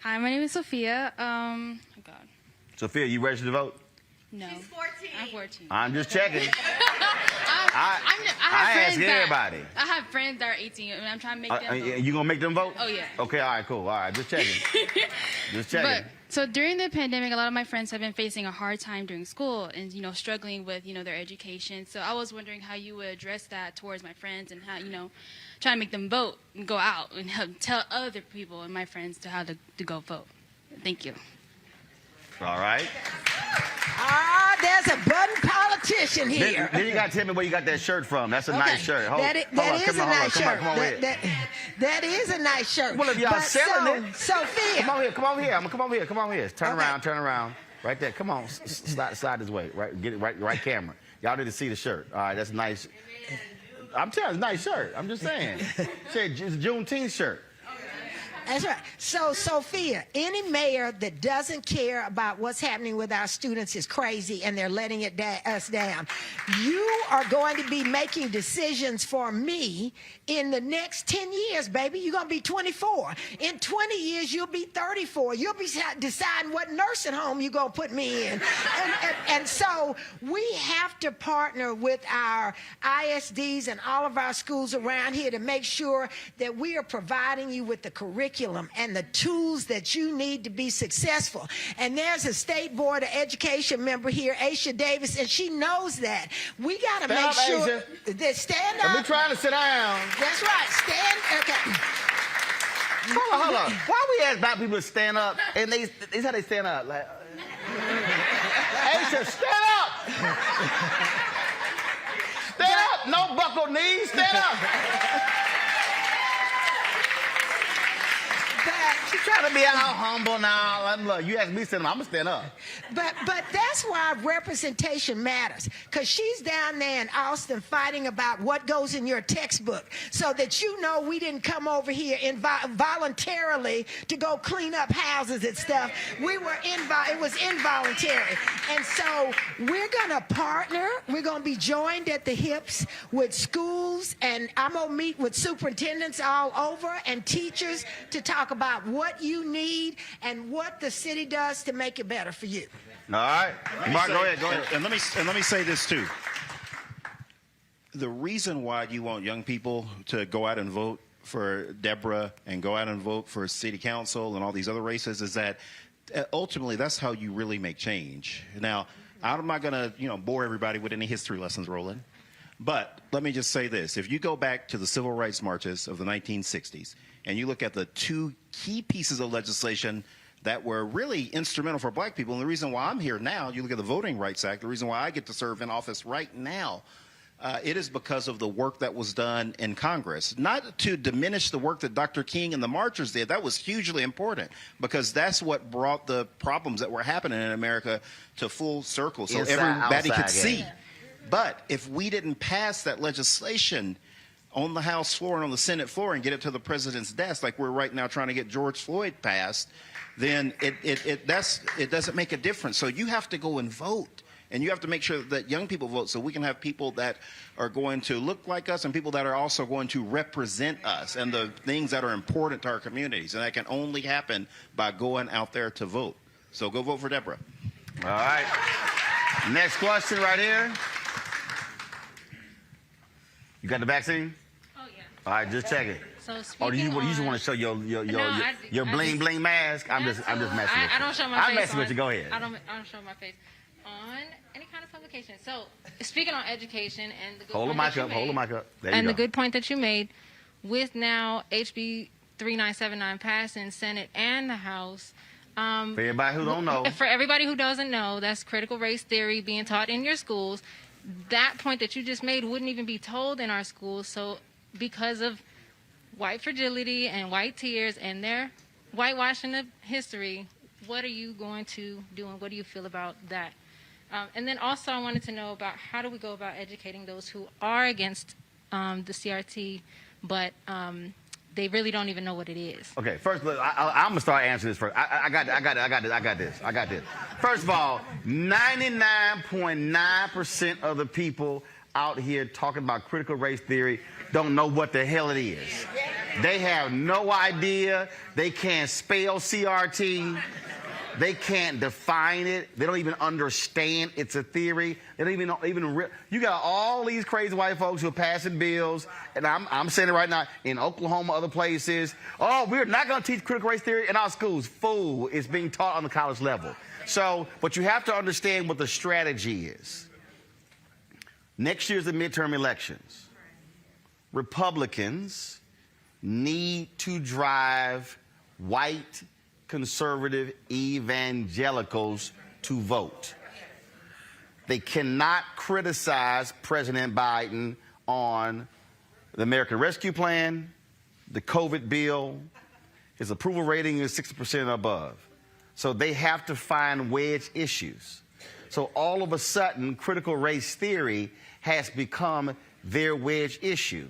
Hi, my name is Sophia. Oh, God. Sophia, you ready to vote? No. She's 14. I'm 14. I'm just checking. I ask everybody. I have friends that are 18, and I'm trying to make them vote. You going to make them vote? Oh, yeah. Okay, all right, cool. All right, just checking. Just checking. But, so during the pandemic, a lot of my friends have been facing a hard time during school and, you know, struggling with, you know, their education. So I was wondering how you would address that towards my friends and how, you know, try to make them vote and go out and help tell other people and my friends to how to go vote. Thank you. All right. There's a budding politician here. Then you got to tell me where you got that shirt from. That's a nice shirt. That is a nice shirt. That is a nice shirt. Well, if y'all selling it. Sophia. Come over here. I'm going to come over here. Come over here. Turn around. Right there. Come on. Slide this way. Right. Get it right camera. Y'all need to see the shirt. All right. That's nice. I'm telling you, it's a nice shirt. I'm just saying. It's a Juneteenth shirt. That's right. So, Sophia, any mayor that doesn't care about what's happening with our students is crazy, and they're letting us down. You are going to be making decisions for me in the next 10 years, baby. You're going to be 24. In 20 years, you'll be 34. You'll be deciding what nursing home you're going to put me in. And so we have to partner with our ISDs and all of our schools around here to make sure that we are providing you with the curriculum and the tools that you need to be successful. And there's a State Board of Education member here, Aisha Davis, and she knows that. We got to make sure that stand up. We're trying to sit down. That's right. Stand. Okay. Hold on. Why we ask black people to stand up? And they how they stand up. Like, Aisha, stand up. Stand up. No buckle knees. Stand up. She's trying to be all humble now. Look, you ask me to stand up, I'm going to stand up. But that's why representation matters. Because she's down there in Austin fighting about what goes in your textbook so that you know we didn't come over here voluntarily to go clean up houses and stuff. It was involuntary. And so we're going to partner. We're going to be joined at the hips with schools, and I'm going to meet with superintendents all over and teachers to talk about what you need and what the city does to make it better for you. All right. Mark, go ahead. And let me say this too. The reason why you want young people to go out and vote for Deborah and go out and vote for city council and all these other races is that ultimately that's how you really make change. Now, I'm not going to, bore everybody with any history lessons, Roland. But let me just say this. If you go back to the civil rights marches of the 1960s and you look at the two key pieces of legislation that were really instrumental for black people. And the reason why I'm here now, you look at the Voting Rights Act, the reason why I get to serve in office right now, it is because of the work that was done in Congress. Not to diminish the work that Dr. King and the marchers did. That was hugely important because that's what brought the problems that were happening in America to full circle so everybody could see. But if we didn't pass that legislation on the House floor and on the Senate floor and get it to the president's desk like we're right now trying to get George Floyd passed, then it doesn't make a difference. So you have to go and vote. And you have to make sure that young people vote so we can have people that are going to look like us and people that are also going to represent us and the things that are important to our communities. And that can only happen by going out there to vote. So go vote for Deborah. All right. Next question right here. You got the vaccine? Oh, yeah. All right, just check it. So or do you just want to show your bling bling mask? I'm just messing with you. I don't show my face. I'm messing with you. Go ahead. I don't show my face on any kind of publication. So speaking on education and the good hold the mic up. Hold the mic up. There you go. And the good point that you made with now HB 3979 passing Senate and the House. For everybody who don't know. For everybody who doesn't know, that's critical race theory being taught in your schools. That point that you just made wouldn't even be told in our schools. So because of white fragility and white tears and their whitewashing of history, what are you going to do and what do you feel about that? And then also I wanted to know about how do we go about educating those who are against the CRT, but they really don't even know what it is. Okay, first, look, I'm gonna start answering this first. I got this. First of all, 99.9% of the people out here talking about critical race theory don't know what the hell it is. They have no idea. They can't spell CRT. They can't define it. They don't even understand it's a theory. They don't even you got all these crazy white folks who are passing bills, and I'm saying it right now, in Oklahoma, other places. Oh, we're not going to teach critical race theory in our schools. Fool, it's being taught on the college level. So, but you have to understand what the strategy is. Next year's the midterm elections. Republicans need to drive white conservative evangelicals to vote. They cannot criticize President Biden on the American Rescue Plan, the COVID bill. His approval rating is 60% and above. So they have to find wedge issues. So all of a sudden, critical race theory has become their wedge issue.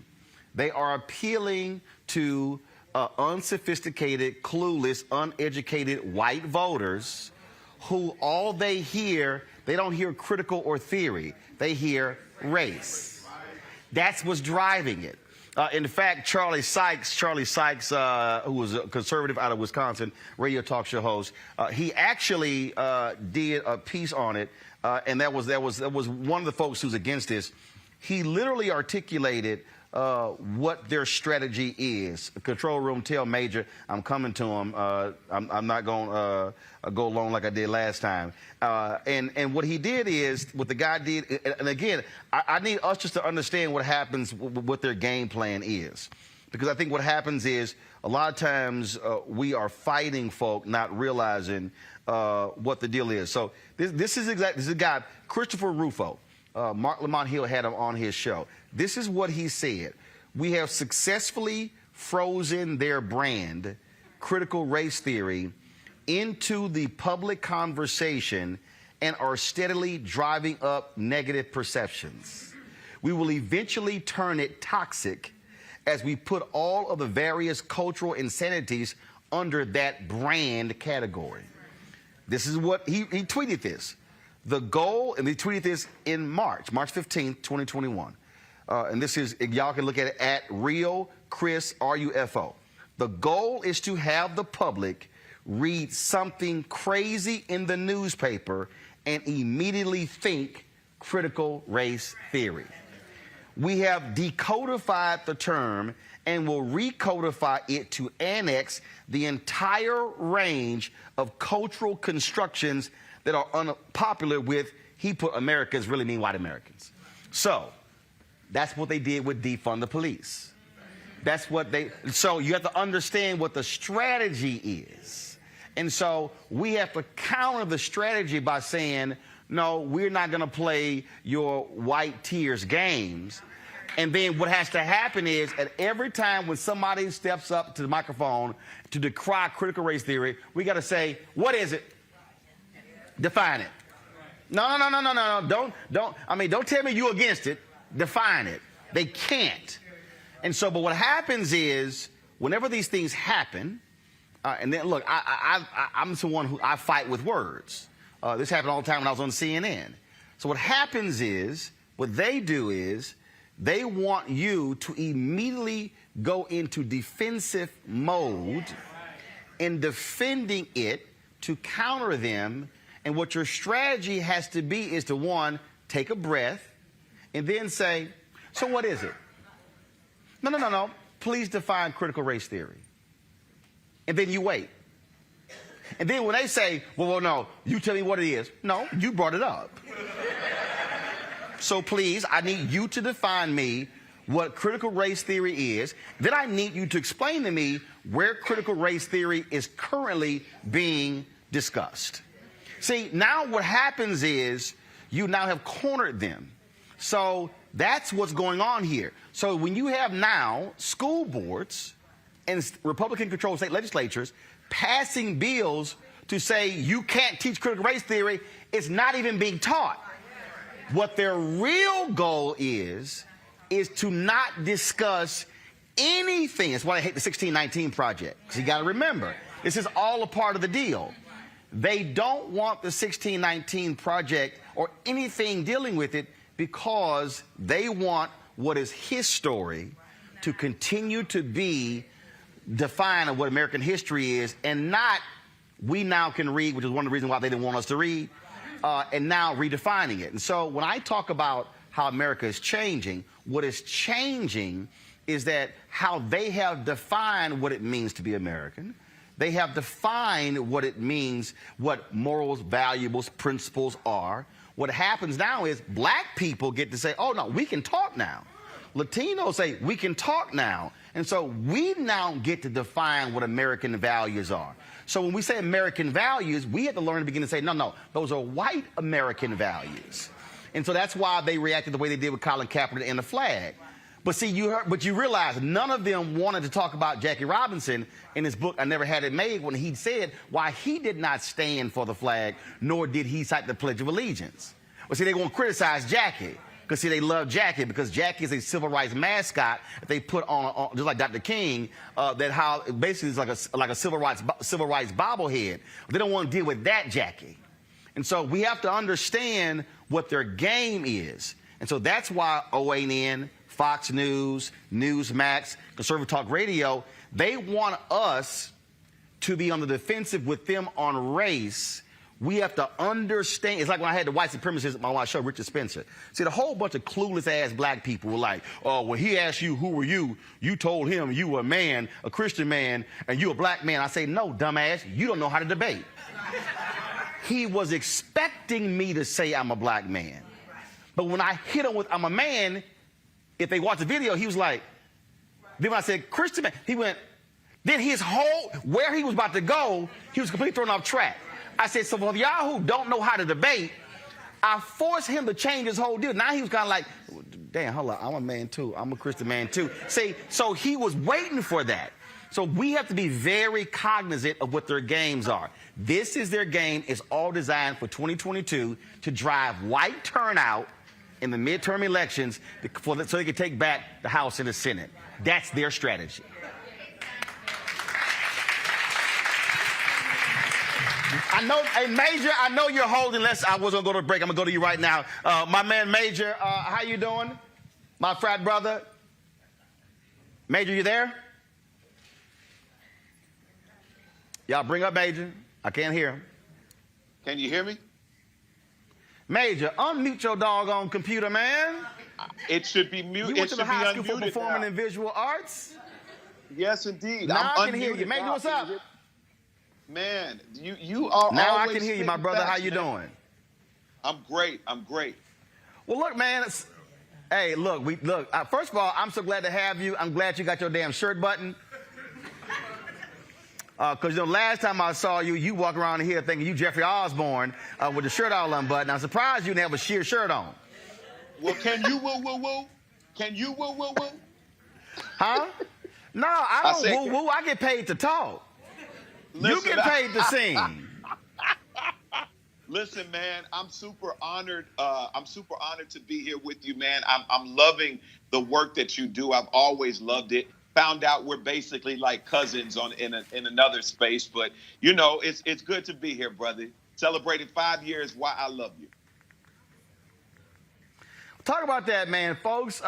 They are appealing to unsophisticated, clueless, uneducated white voters who all they hear, they don't hear critical or theory. They hear race. That's what's driving it. In fact, Charlie Sykes, who was a conservative out of Wisconsin, radio talk show host, he actually did a piece on it, and that was one of the folks who's against this. He literally articulated what their strategy is. Control room, tell Major I'm coming to him. I'm not going to go along like I did last time. And what he did is, what the guy did, and again, I need us just to understand what happens, what their game plan is. Because I think what happens is, a lot of times we are fighting folk, not realizing what the deal is. So this is a guy, Christopher Rufo. Mark Lamont Hill had him on his show. This is what he said. We have successfully frozen their brand, critical race theory, into the public conversation and are steadily driving up negative perceptions. We will eventually turn it toxic as we put all of the various cultural insanities under that brand category. This is what he tweeted this. The goal, and he tweeted this in March 15th, 2021. And this is, y'all can look at it at Real Chris RUFO. The goal is to have the public read something crazy in the newspaper and immediately think critical race theory. We have decodified the term and will recodify it to annex the entire range of cultural constructions that are unpopular with, he put Americans really mean white Americans. So that's what they did with defund the police. That's what so you have to understand what the strategy is. And so we have to counter the strategy by saying, no, we're not going to play your white tears games. And then what has to happen is at every time when somebody steps up to the microphone to decry critical race theory, we got to say, what is it? Define it. No. Don't tell me you're against it. Define it. They can't. And so, but what happens is whenever these things happen, and then look, I'm someone who I fight with words. This happened all the time when I was on CNN. So what happens is, what they do is, they want you to immediately go into defensive mode in defending it to counter them. And what your strategy has to be is to, one, take a breath and then say, so what is it? No. Please define critical race theory. And then you wait. And then when they say, well, no, you tell me what it is. No, you brought it up. So please, I need you to define me what critical race theory is. Then I need you to explain to me where critical race theory is currently being discussed. See, now what happens is you now have cornered them. So that's what's going on here. So when you have now school boards and Republican-controlled state legislatures passing bills to say you can't teach critical race theory, it's not even being taught. What their real goal is to not discuss anything. That's why I hate the 1619 project. Because you got to remember, this is all a part of the deal. They don't want the 1619 project or anything dealing with it because they want what is his story to continue to be defined of what American history is, and not we now can read, which is one of the reasons why they didn't want us to read, and now redefining it. And so when I talk about how America is changing, what is changing is that how they have defined what it means to be American. They have defined what it means, what morals, values, principles are. What happens now is black people get to say, oh, no, we can talk now. Latinos say, we can talk now. And so we now get to define what American values are. So when we say American values, we have to learn to begin to say, no, those are white American values. And so that's why they reacted the way they did with Colin Kaepernick and the flag. But see, you realize none of them wanted to talk about Jackie Robinson in his book, I Never Had It Made, when he said why he did not stand for the flag, nor did he cite the Pledge of Allegiance. Well, see, they won't criticize Jackie. Because, see, they love Jackie because Jackie is a civil rights mascot that they put on just like Dr. King, that how basically is like a civil rights bobblehead. They don't want to deal with that Jackie. And so we have to understand what their game is. And so that's why OANN, Fox News, Newsmax, Conservative Talk Radio, they want us to be on the defensive with them on race. We have to understand. It's like when I had the white supremacists on my show, Richard Spencer. See, the whole bunch of clueless-ass black people were like, oh, when he asked you, who were you? You told him you were a man, a Christian man, and you a black man. I say, no, dumbass, you don't know how to debate. He was expecting me to say I'm a black man. But when I hit him with I'm a man, if they watch the video, he was like, then when I said Christian man, he went, then his whole, where he was about to go, he was completely thrown off track. I said, so for y'all who don't know how to debate, I forced him to change his whole deal. Now he was kind of like, damn, hold on, I'm a man too. I'm a Christian man too. See, so he was waiting for that. So we have to be very cognizant of what their games are. This is their game. It's all designed for 2022 to drive white turnout in the midterm elections so they can take back the House and the Senate. That's their strategy. I know, hey, Major, I know you're holding. I was going to go to a break. I'm going to go to you right now. My man, Major, how you doing? My frat brother. Major, you there? Y'all bring up Major. I can't hear him. Can you hear me? Major, unmute your doggone computer, man. It should be muted. You went to the high school for performing and visual arts? Yes, indeed. Now I can hear you. Major, what's up? Man, you are now I can hear you, my brother. How you doing? I'm great. I'm great. Well, look, man. Hey, look. First of all, I'm so glad to have you. I'm glad you got your damn shirt button. Because last time I saw you, you walk around here thinking you Jeffrey Osborne with the shirt all unbuttoned. I'm surprised you didn't have a sheer shirt on. Well, can you woo woo woo? Can you woo woo woo? Huh? No, I don't woo woo. I get paid to talk. Listen, you get paid to sing. Listen, man, I'm super honored. I'm super honored to be here with you, man. I'm loving the work that you do. I've always loved it. Found out we're basically like cousins in another space, but it's good to be here, brother. Celebrating 5 years. Why I love you. Talk about that, man, folks.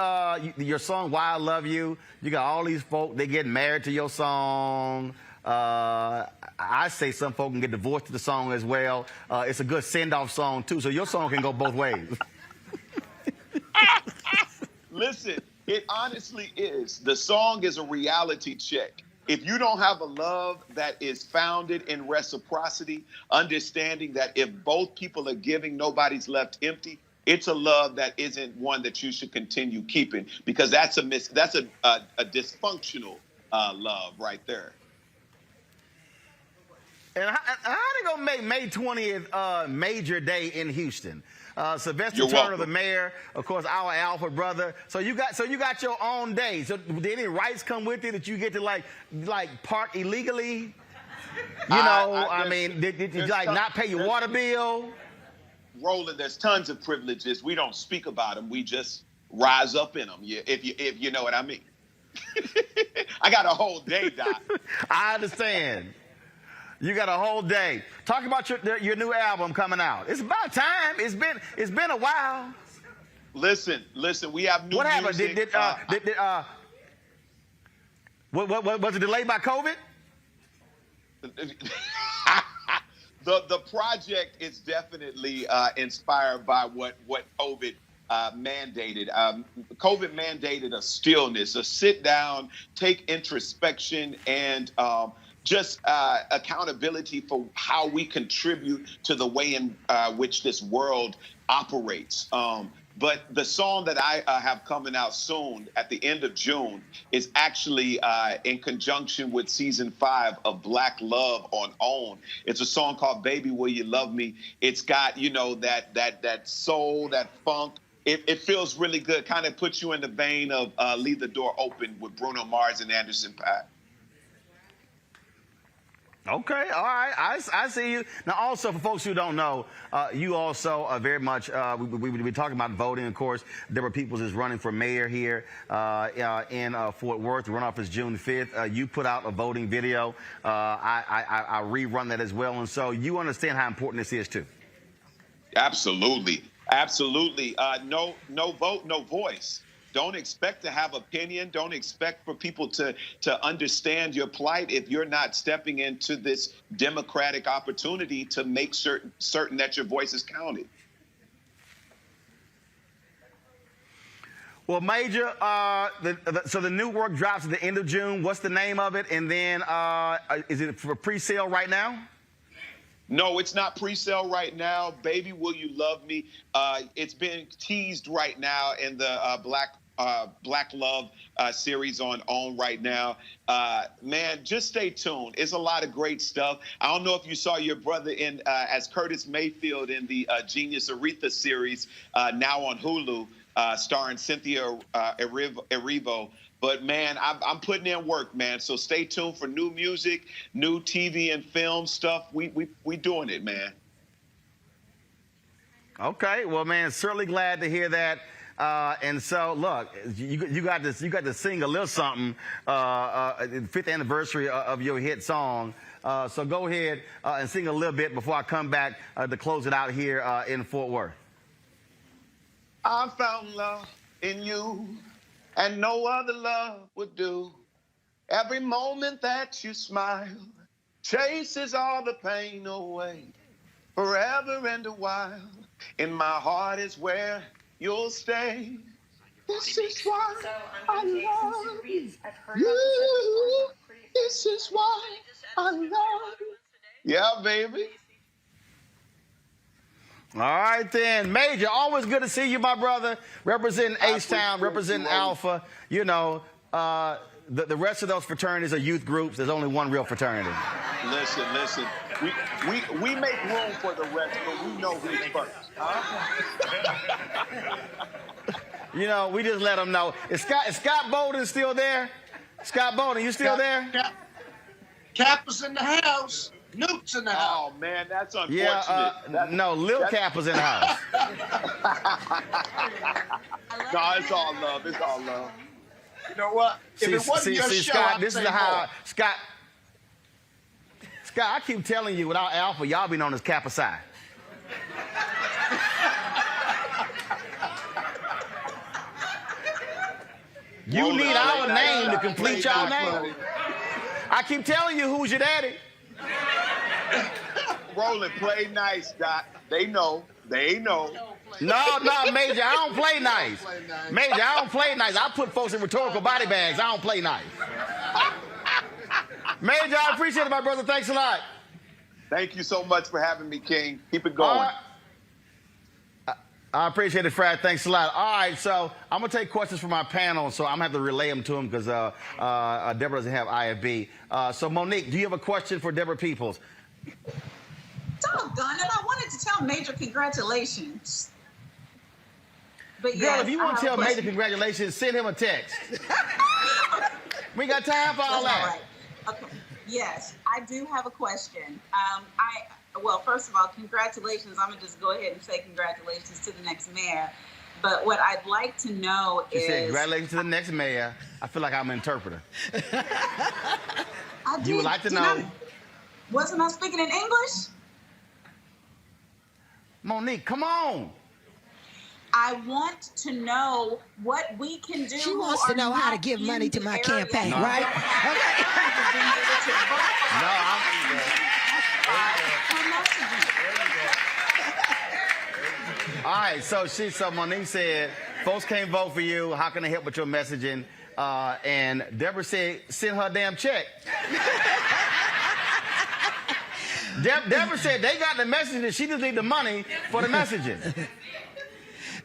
Your song "Why I Love You." You got all these folk. They get married to your song. I say some folk can get divorced to the song as well. It's a good send-off song too, so your song can go both ways. Listen, it honestly is. The song is a reality check. If you don't have a love that is founded in reciprocity, understanding that if both people are giving, nobody's left empty, it's a love that isn't one that you should continue keeping, because that's a dysfunctional love right there. And how they gonna make May 20th major day in Houston? Sylvester Turner, the mayor, of course, our Alpha brother. So you got your own day. So did any rights come with it that you get to like park illegally? Did you not pay your water bill? Roland, there's tons of privileges. We don't speak about them. We just rise up in them. If you know what I mean. I got a whole day, Doc. I understand. You got a whole day. Talk about your new album coming out. It's about time. It's been a while. Listen. We have new music. What happened? What was it delayed by COVID? The project is definitely inspired by what COVID mandated. COVID mandated a stillness, a sit down, take introspection, and just accountability for how we contribute to the way in which this world operates. But the song that I have coming out soon at the end of June is actually in conjunction with season 5 of Black Love on OWN. It's a song called Baby Will You Love Me. It's got, that soul, that funk. It feels really good. Kind of puts you in the vein of Leave the Door Open with Bruno Mars and Anderson .Paak. Okay, all right, I see you. Now, also, for folks who don't know, you also are very much, we've been talking about voting, of course. Deborah Peoples is running for mayor here in Fort Worth. The runoff is June 5th. You put out a voting video. I rerun that as well, and so you understand how important this is, too. Absolutely. No vote, no voice. Don't expect to have opinion. Don't expect for people to understand your plight if you're not stepping into this democratic opportunity to make certain that your voice is counted. Well, Major, so the new work drops at the end of June. What's the name of it? And then is it for pre-sale right now? No, it's not pre-sale right now. Baby, Will You Love Me? It's been teased right now in the Black Love series on OWN right now. Man, just stay tuned. It's a lot of great stuff. I don't know if you saw your brother in as Curtis Mayfield in the Genius Aretha series now on Hulu, starring Cynthia Erivo. But, man, I'm putting in work, man. So stay tuned for new music, new TV and film stuff. We doing it, man. Okay. Well, man, certainly glad to hear that. And so, look, you got to sing a little something, the 5th anniversary of your hit song. So go ahead and sing a little bit before I come back to close it out here in Fort Worth. I found love in you, and no other love would do. Every moment that you smile chases all the pain away. Forever and a while, in my heart is where you'll stay. This is why I love you. This is why I love you. Yeah, baby. All right, then. Major, always good to see you, my brother. Representing H-Town, representing Alpha. You know, the rest of those fraternities are youth groups. There's only one real fraternity. Listen. We make room for the rest, but we know who's first. Huh? You know, we just let them know. Is Scott Bolden still there? Scott Bolden, you still there? Kappa's in the house. Nuke's in the house. Oh, man, that's unfortunate. Yeah, no, Lil Kappa's in the house. No, it's all love. It's all love. You know what? If it wasn't your show, Scott, I'd this is say how more. Scott, I keep telling you, without Alpha, y'all be known as Kappa Psi. You need our name to complete your name. I keep telling you, who's your daddy? Roland, play nice, Doc. They know. No, Major, I don't play nice. Major, I don't play nice. I put folks in rhetorical body bags. I don't play nice. Major, I appreciate it, my brother. Thanks a lot. Thank you so much for having me, King. Keep it going. I appreciate it, Fred. Thanks a lot. All right, so I'm going to take questions from my panel, so I'm going to have to relay them to him because Deborah doesn't have IFB. So, Monique, do you have a question for Deborah Peoples? Doggone it, I wanted to tell Major congratulations. But Girl, yes, if you want to tell Major congratulations, send him a text. We got time for all that. Right. Okay. Yes, I do have a question. Well, first of all, congratulations. I'm going to just go ahead and say congratulations to the next mayor. But what I'd like to know She is... said, congratulations to the next mayor. I feel like I'm an interpreter. You would like to know... Wasn't I speaking in English? Monique, come on. I want to know what we can do. She wants to know how to give money to my campaign, right? Okay. All right, so Monique said, folks can't vote for you. How can they help with your messaging? And Deborah said, send her a damn check. Deborah said they got the messaging. She just need the money for the messaging.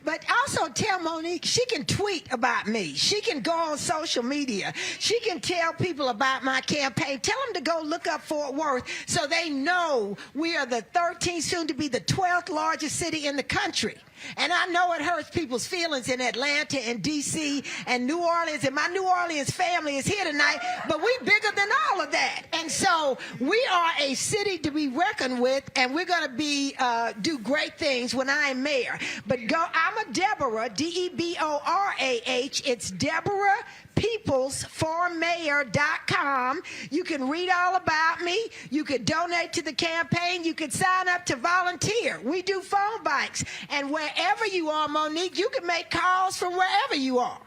But also tell Monique she can tweet about me. She can go on social media. She can tell people about my campaign. Tell them to go look up Fort Worth so they know we are the 13th, soon to be the 12th largest city in the country. And I know it hurts people's feelings in Atlanta and D.C. and New Orleans, and my New Orleans family is here tonight, but we bigger than all of that. And so we are a city to be reckoned with, and we're going to do great things when I am mayor. But I'm a Deborah, D-E-B-O-R-A-H. It's Deborah Peoples for Mayor.com. You can read all about me. You can donate to the campaign. You can sign up to volunteer. We do phone bikes. And wherever you are, Monique, you can make calls from wherever you are.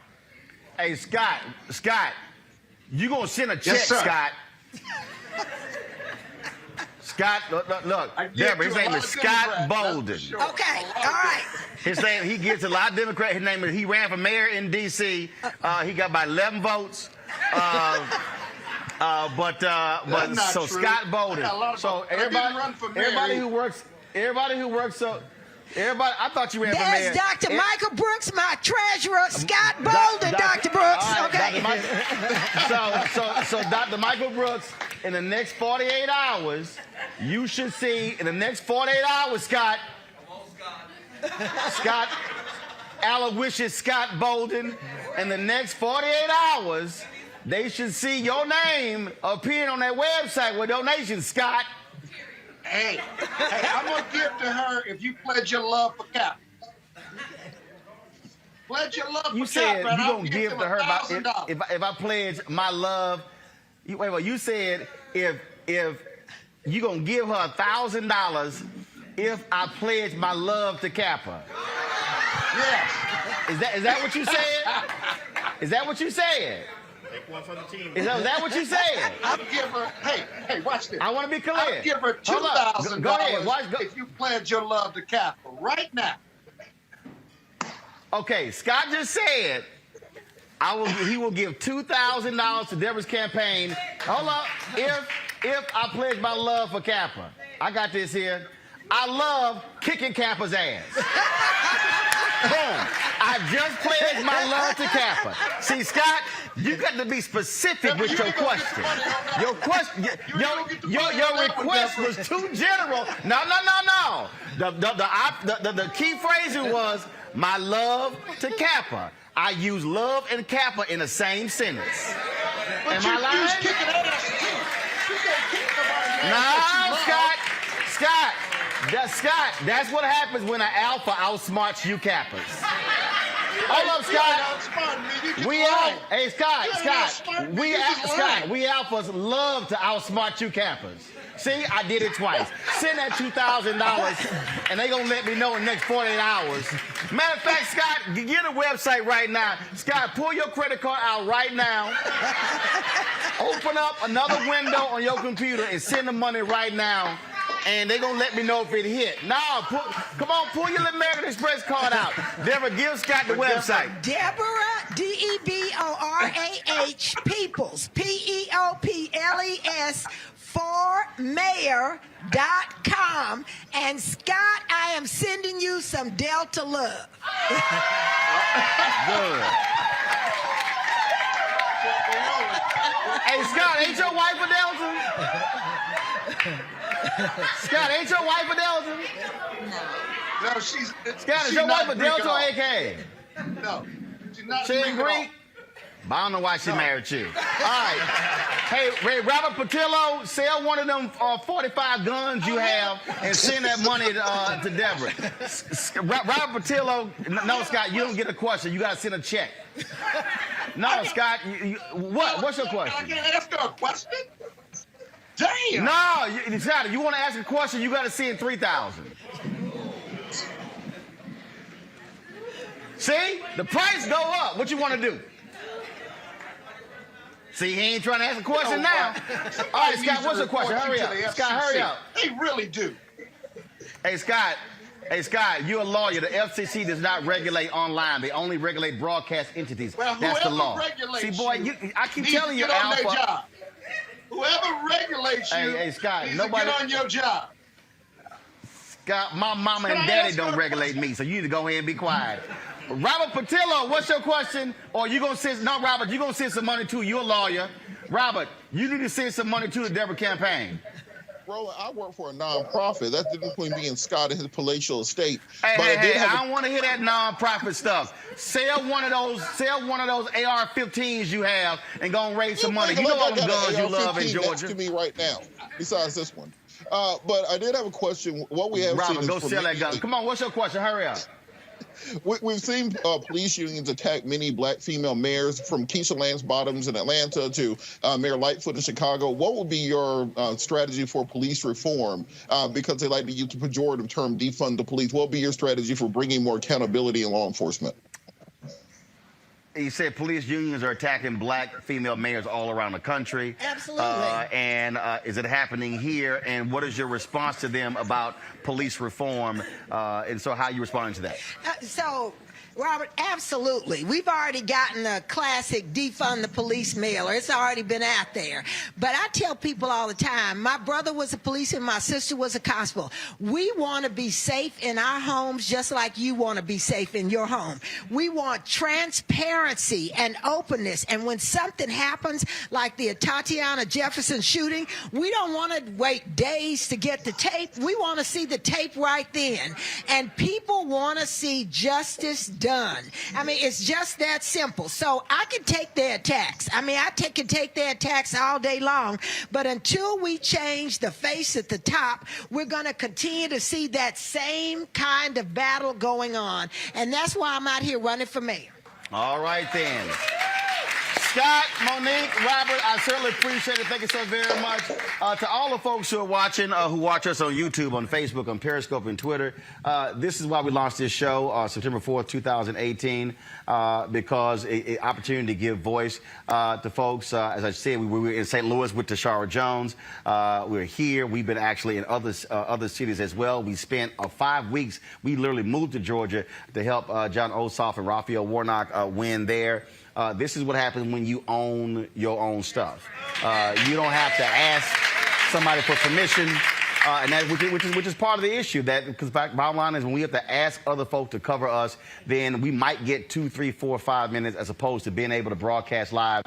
Hey, Scott, you going to send a check, Yes, sir. Scott. Scott, look, Deborah, his name is Scott Bolden. Okay, all right. His name, he gets a lot of Democrats. His name is, he ran for mayor in D.C. He got about 11 votes. But so true. Scott Bolden. So everybody who works, I thought you ran for mayor. There's Dr. Michael Brooks, my treasurer, Scott Bolden, Dr. Brooks. Right, okay. So Dr. Michael Brooks, in the next 48 hours, you should see, in the next 48 hours, Scott, Aloysius Scott Bolden, in the next 48 hours, they should see your name appearing on that website with donations, Scott. Hey, I'm going to give to her if you pledge your love for Cap. Pledge your love You for said Cap. you're going to give to her $1,000. if I pledge my love. You said if you're going to give her $1,000 if I pledge my love to Kappa. Yes. Is that what you said? Is that what you said? Take one for the team. Is that what you said? I'll give her, hey, watch this. I want to be clear. I'll give her $2,000 Go ahead. if you pledge your love to Kappa right now. Okay, Scott just said he will give $2,000 to Deborah's campaign. Hold up. If I pledge my love for Kappa. I got this here. I love kicking Kappa's ass. Boom. I just pledged my love to Kappa. See, Scott, You got to be specific with your question. Your question, your request was too general. No. The key phrasing was my love to Kappa. I use love and Kappa in the same sentence. Am I lying? No, Scott, that's what happens when an alpha outsmarts you Kappas. Hold up, Scott. We alphas love to outsmart you Kappas. See, I did it twice. Send that $2,000, and they gonna let me know in the next 48 hours. Matter of fact, Scott, get a website right now. Scott, pull your credit card out right now. Open up another window on your computer and send the money right now. And they gonna let me know if it hit. No, come on, pull your American Express card out. Deborah, give Scott the website. Deborah, D-E-B-O-R-A-H, Peoples, P-E-O-P-L-E-S, formayor.com. And Scott, I am sending you some Delta love. Good. Hey, Scott, ain't your wife a Delta? Scott, ain't your wife a Delta? No, she's. Scott, is your wife a Delta or AK? No, she's not. She ain't Greek? But I don't know why she married you. All right. Hey, Robert Patillo, sell one of them 45 guns you have and send that money to Deborah. Robert Patillo, no, Scott, you don't get a question. You got to send a check. No, Scott, what? What's your question? I can't ask her a question? Damn! No, Scott, you want to ask a question, you got to send 3,000. See? The price go up. What you want to do? See, he ain't trying to ask a question now. All right, Scott, what's your question? Hurry up. Scott, hurry up. They really do. Hey, Scott, you're a lawyer. The FCC does not regulate online. They only regulate broadcast entities. Well, that's the law. See, boy, I keep telling you, Alpha. Whoever regulates you hey, Scott, needs to get on your job. Scott, my mama and daddy don't regulate me, so you need to go ahead and be quiet. Robert Patillo, what's your question? Or you gonna send? No, Robert, you gonna send some money to? You're a lawyer. Robert, you need to send some money to the Deborah campaign. Roland, I work for a nonprofit. That's the difference between me and Scott and his palatial estate. Hey, I don't want to hear that nonprofit stuff. Sell one of those AR-15s you have and go and raise some money. You know all the guns you love in Georgia. Next to me right now, besides this one. But I did have a question. What we have Robert, seen is go sell that gun. Come on, what's your question? Hurry up. We've seen police unions attack many black female mayors, from Keisha Lance Bottoms in Atlanta to Mayor Lightfoot in Chicago. What would be your strategy for police reform? Because they like to use the pejorative term defund the police. What would be your strategy for bringing more accountability in law enforcement? You said police unions are attacking black female mayors all around the country. Absolutely. And is it happening here? And what is your response to them about police reform? And so how are you responding to that? So, Robert, absolutely. We've already gotten a classic defund the police mailer. It's already been out there. But I tell people all the time, my brother was a policeman, my sister was a constable. We want to be safe in our homes just like you want to be safe in your home. We want transparency and openness. And when something happens, like the Tatiana Jefferson shooting, we don't want to wait days to get the tape. We want to see the tape right then. And people want to see justice done. I mean, it's just that simple. So I can take their attacks. I mean, can take their attacks all day long. But until we change the face at the top, we're going to continue to see that same kind of battle going on. And that's why I'm out here running for mayor. All right, then. Scott, Monique, Robert, I certainly appreciate it. Thank you so very much. To all the folks who are watching, who watch us on YouTube, on Facebook, on Periscope, and Twitter, this is why we launched this show September 4th, 2018, because an opportunity to give voice to folks. As I said, we were in St. Louis with Tashara Jones. We're here. We've been actually in other cities as well. We spent 5 weeks. We literally moved to Georgia to help John Ossoff and Raphael Warnock win there. This is what happens when you own your own stuff. You don't have to ask somebody for permission And that which is part of the issue. That because bottom line is when we have to ask other folk to cover us, then we might get 2, 3, 4, 5 minutes as opposed to being able to broadcast live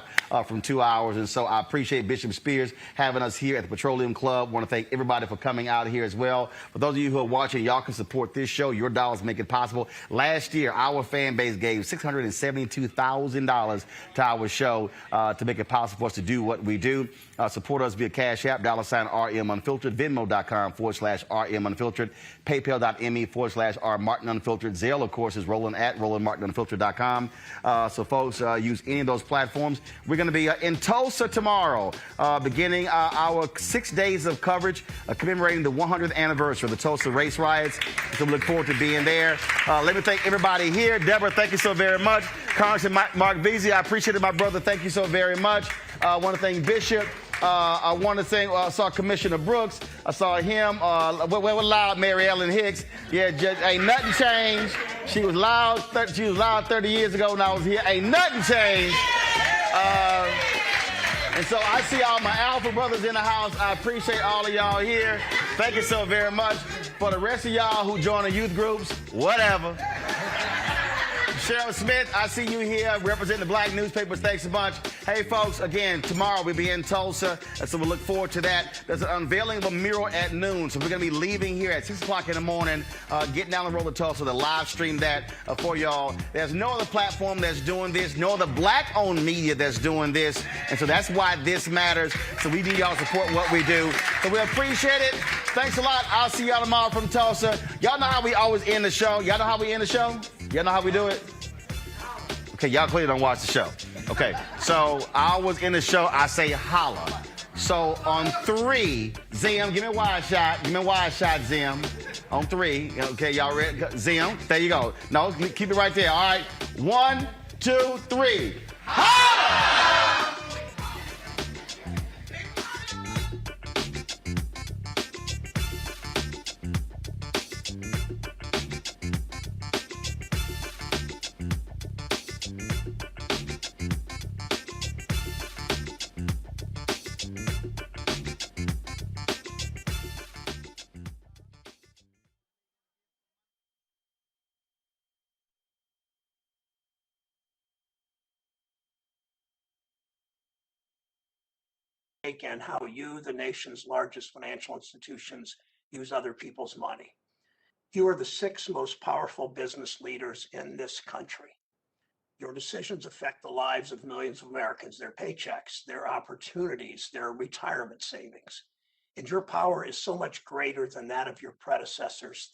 from 2 hours. And so I appreciate Bishop Spears having us here at the Petroleum Club. Want to thank everybody for coming out here as well. For those of you who are watching, y'all can support this show. Your dollars make it possible. Last year, our fan base gave $672,000 to our show to make it possible for us to do what we do. Support us via Cash App, $RM Unfiltered, Venmo.com/RM Unfiltered, PayPal.me/R Martin Unfiltered. Zelle, of course, is Roland at RolandMartinUnfiltered.com. So, folks, use any of those platforms. We're going to be in Tulsa tomorrow, beginning our 6 days of coverage commemorating the 100th anniversary of the Tulsa race riots. So we look forward to being there. Let me thank everybody here. Deborah, thank you so very much. Congressman Mark Veazey, I appreciate it, my brother. Thank you so very much. I want to thank Bishop. I want to thank, I saw Commissioner Brooks. I saw him. What loud Mary Ellen Hicks. Yeah, just ain't nothing changed. She was loud 30 years ago when I was here. Ain't nothing changed. And so I see all my Alpha brothers in the house. I appreciate all of y'all here. Thank you so very much. For the rest of y'all who join the youth groups, whatever. Cheryl Smith, I see you here representing the black newspapers. Thanks a bunch. Hey, folks, again, tomorrow we'll be in Tulsa, and so we'll look forward to that. There's an unveiling of a mural at noon, so we're going to be leaving here at 6 o'clock in the morning, getting down the road to Tulsa to live stream that for y'all. There's no other platform that's doing this, no other black-owned media that's doing this, and so that's why this matters. So we need y'all to support what we do. So we appreciate it. Thanks a lot. I'll see y'all tomorrow from Tulsa. Y'all know how we always end the show. Y'all know how we end the show? Y'all know how we do it? Okay, y'all clearly don't watch the show. Okay, so I was in the show, I say holla. So on 3, Zim, give me a wide shot. Give me a wide shot, Zim. On 3, okay, y'all ready? Zim, there you go. No, keep it right there. All right, 1, 2, 3. Holla! And how you, the nation's largest financial institutions, use other people's money. You are the 6 most powerful business leaders in this country. Your decisions affect the lives of millions of Americans, their paychecks, their opportunities, their retirement savings. And your power is so much greater than that of your predecessors.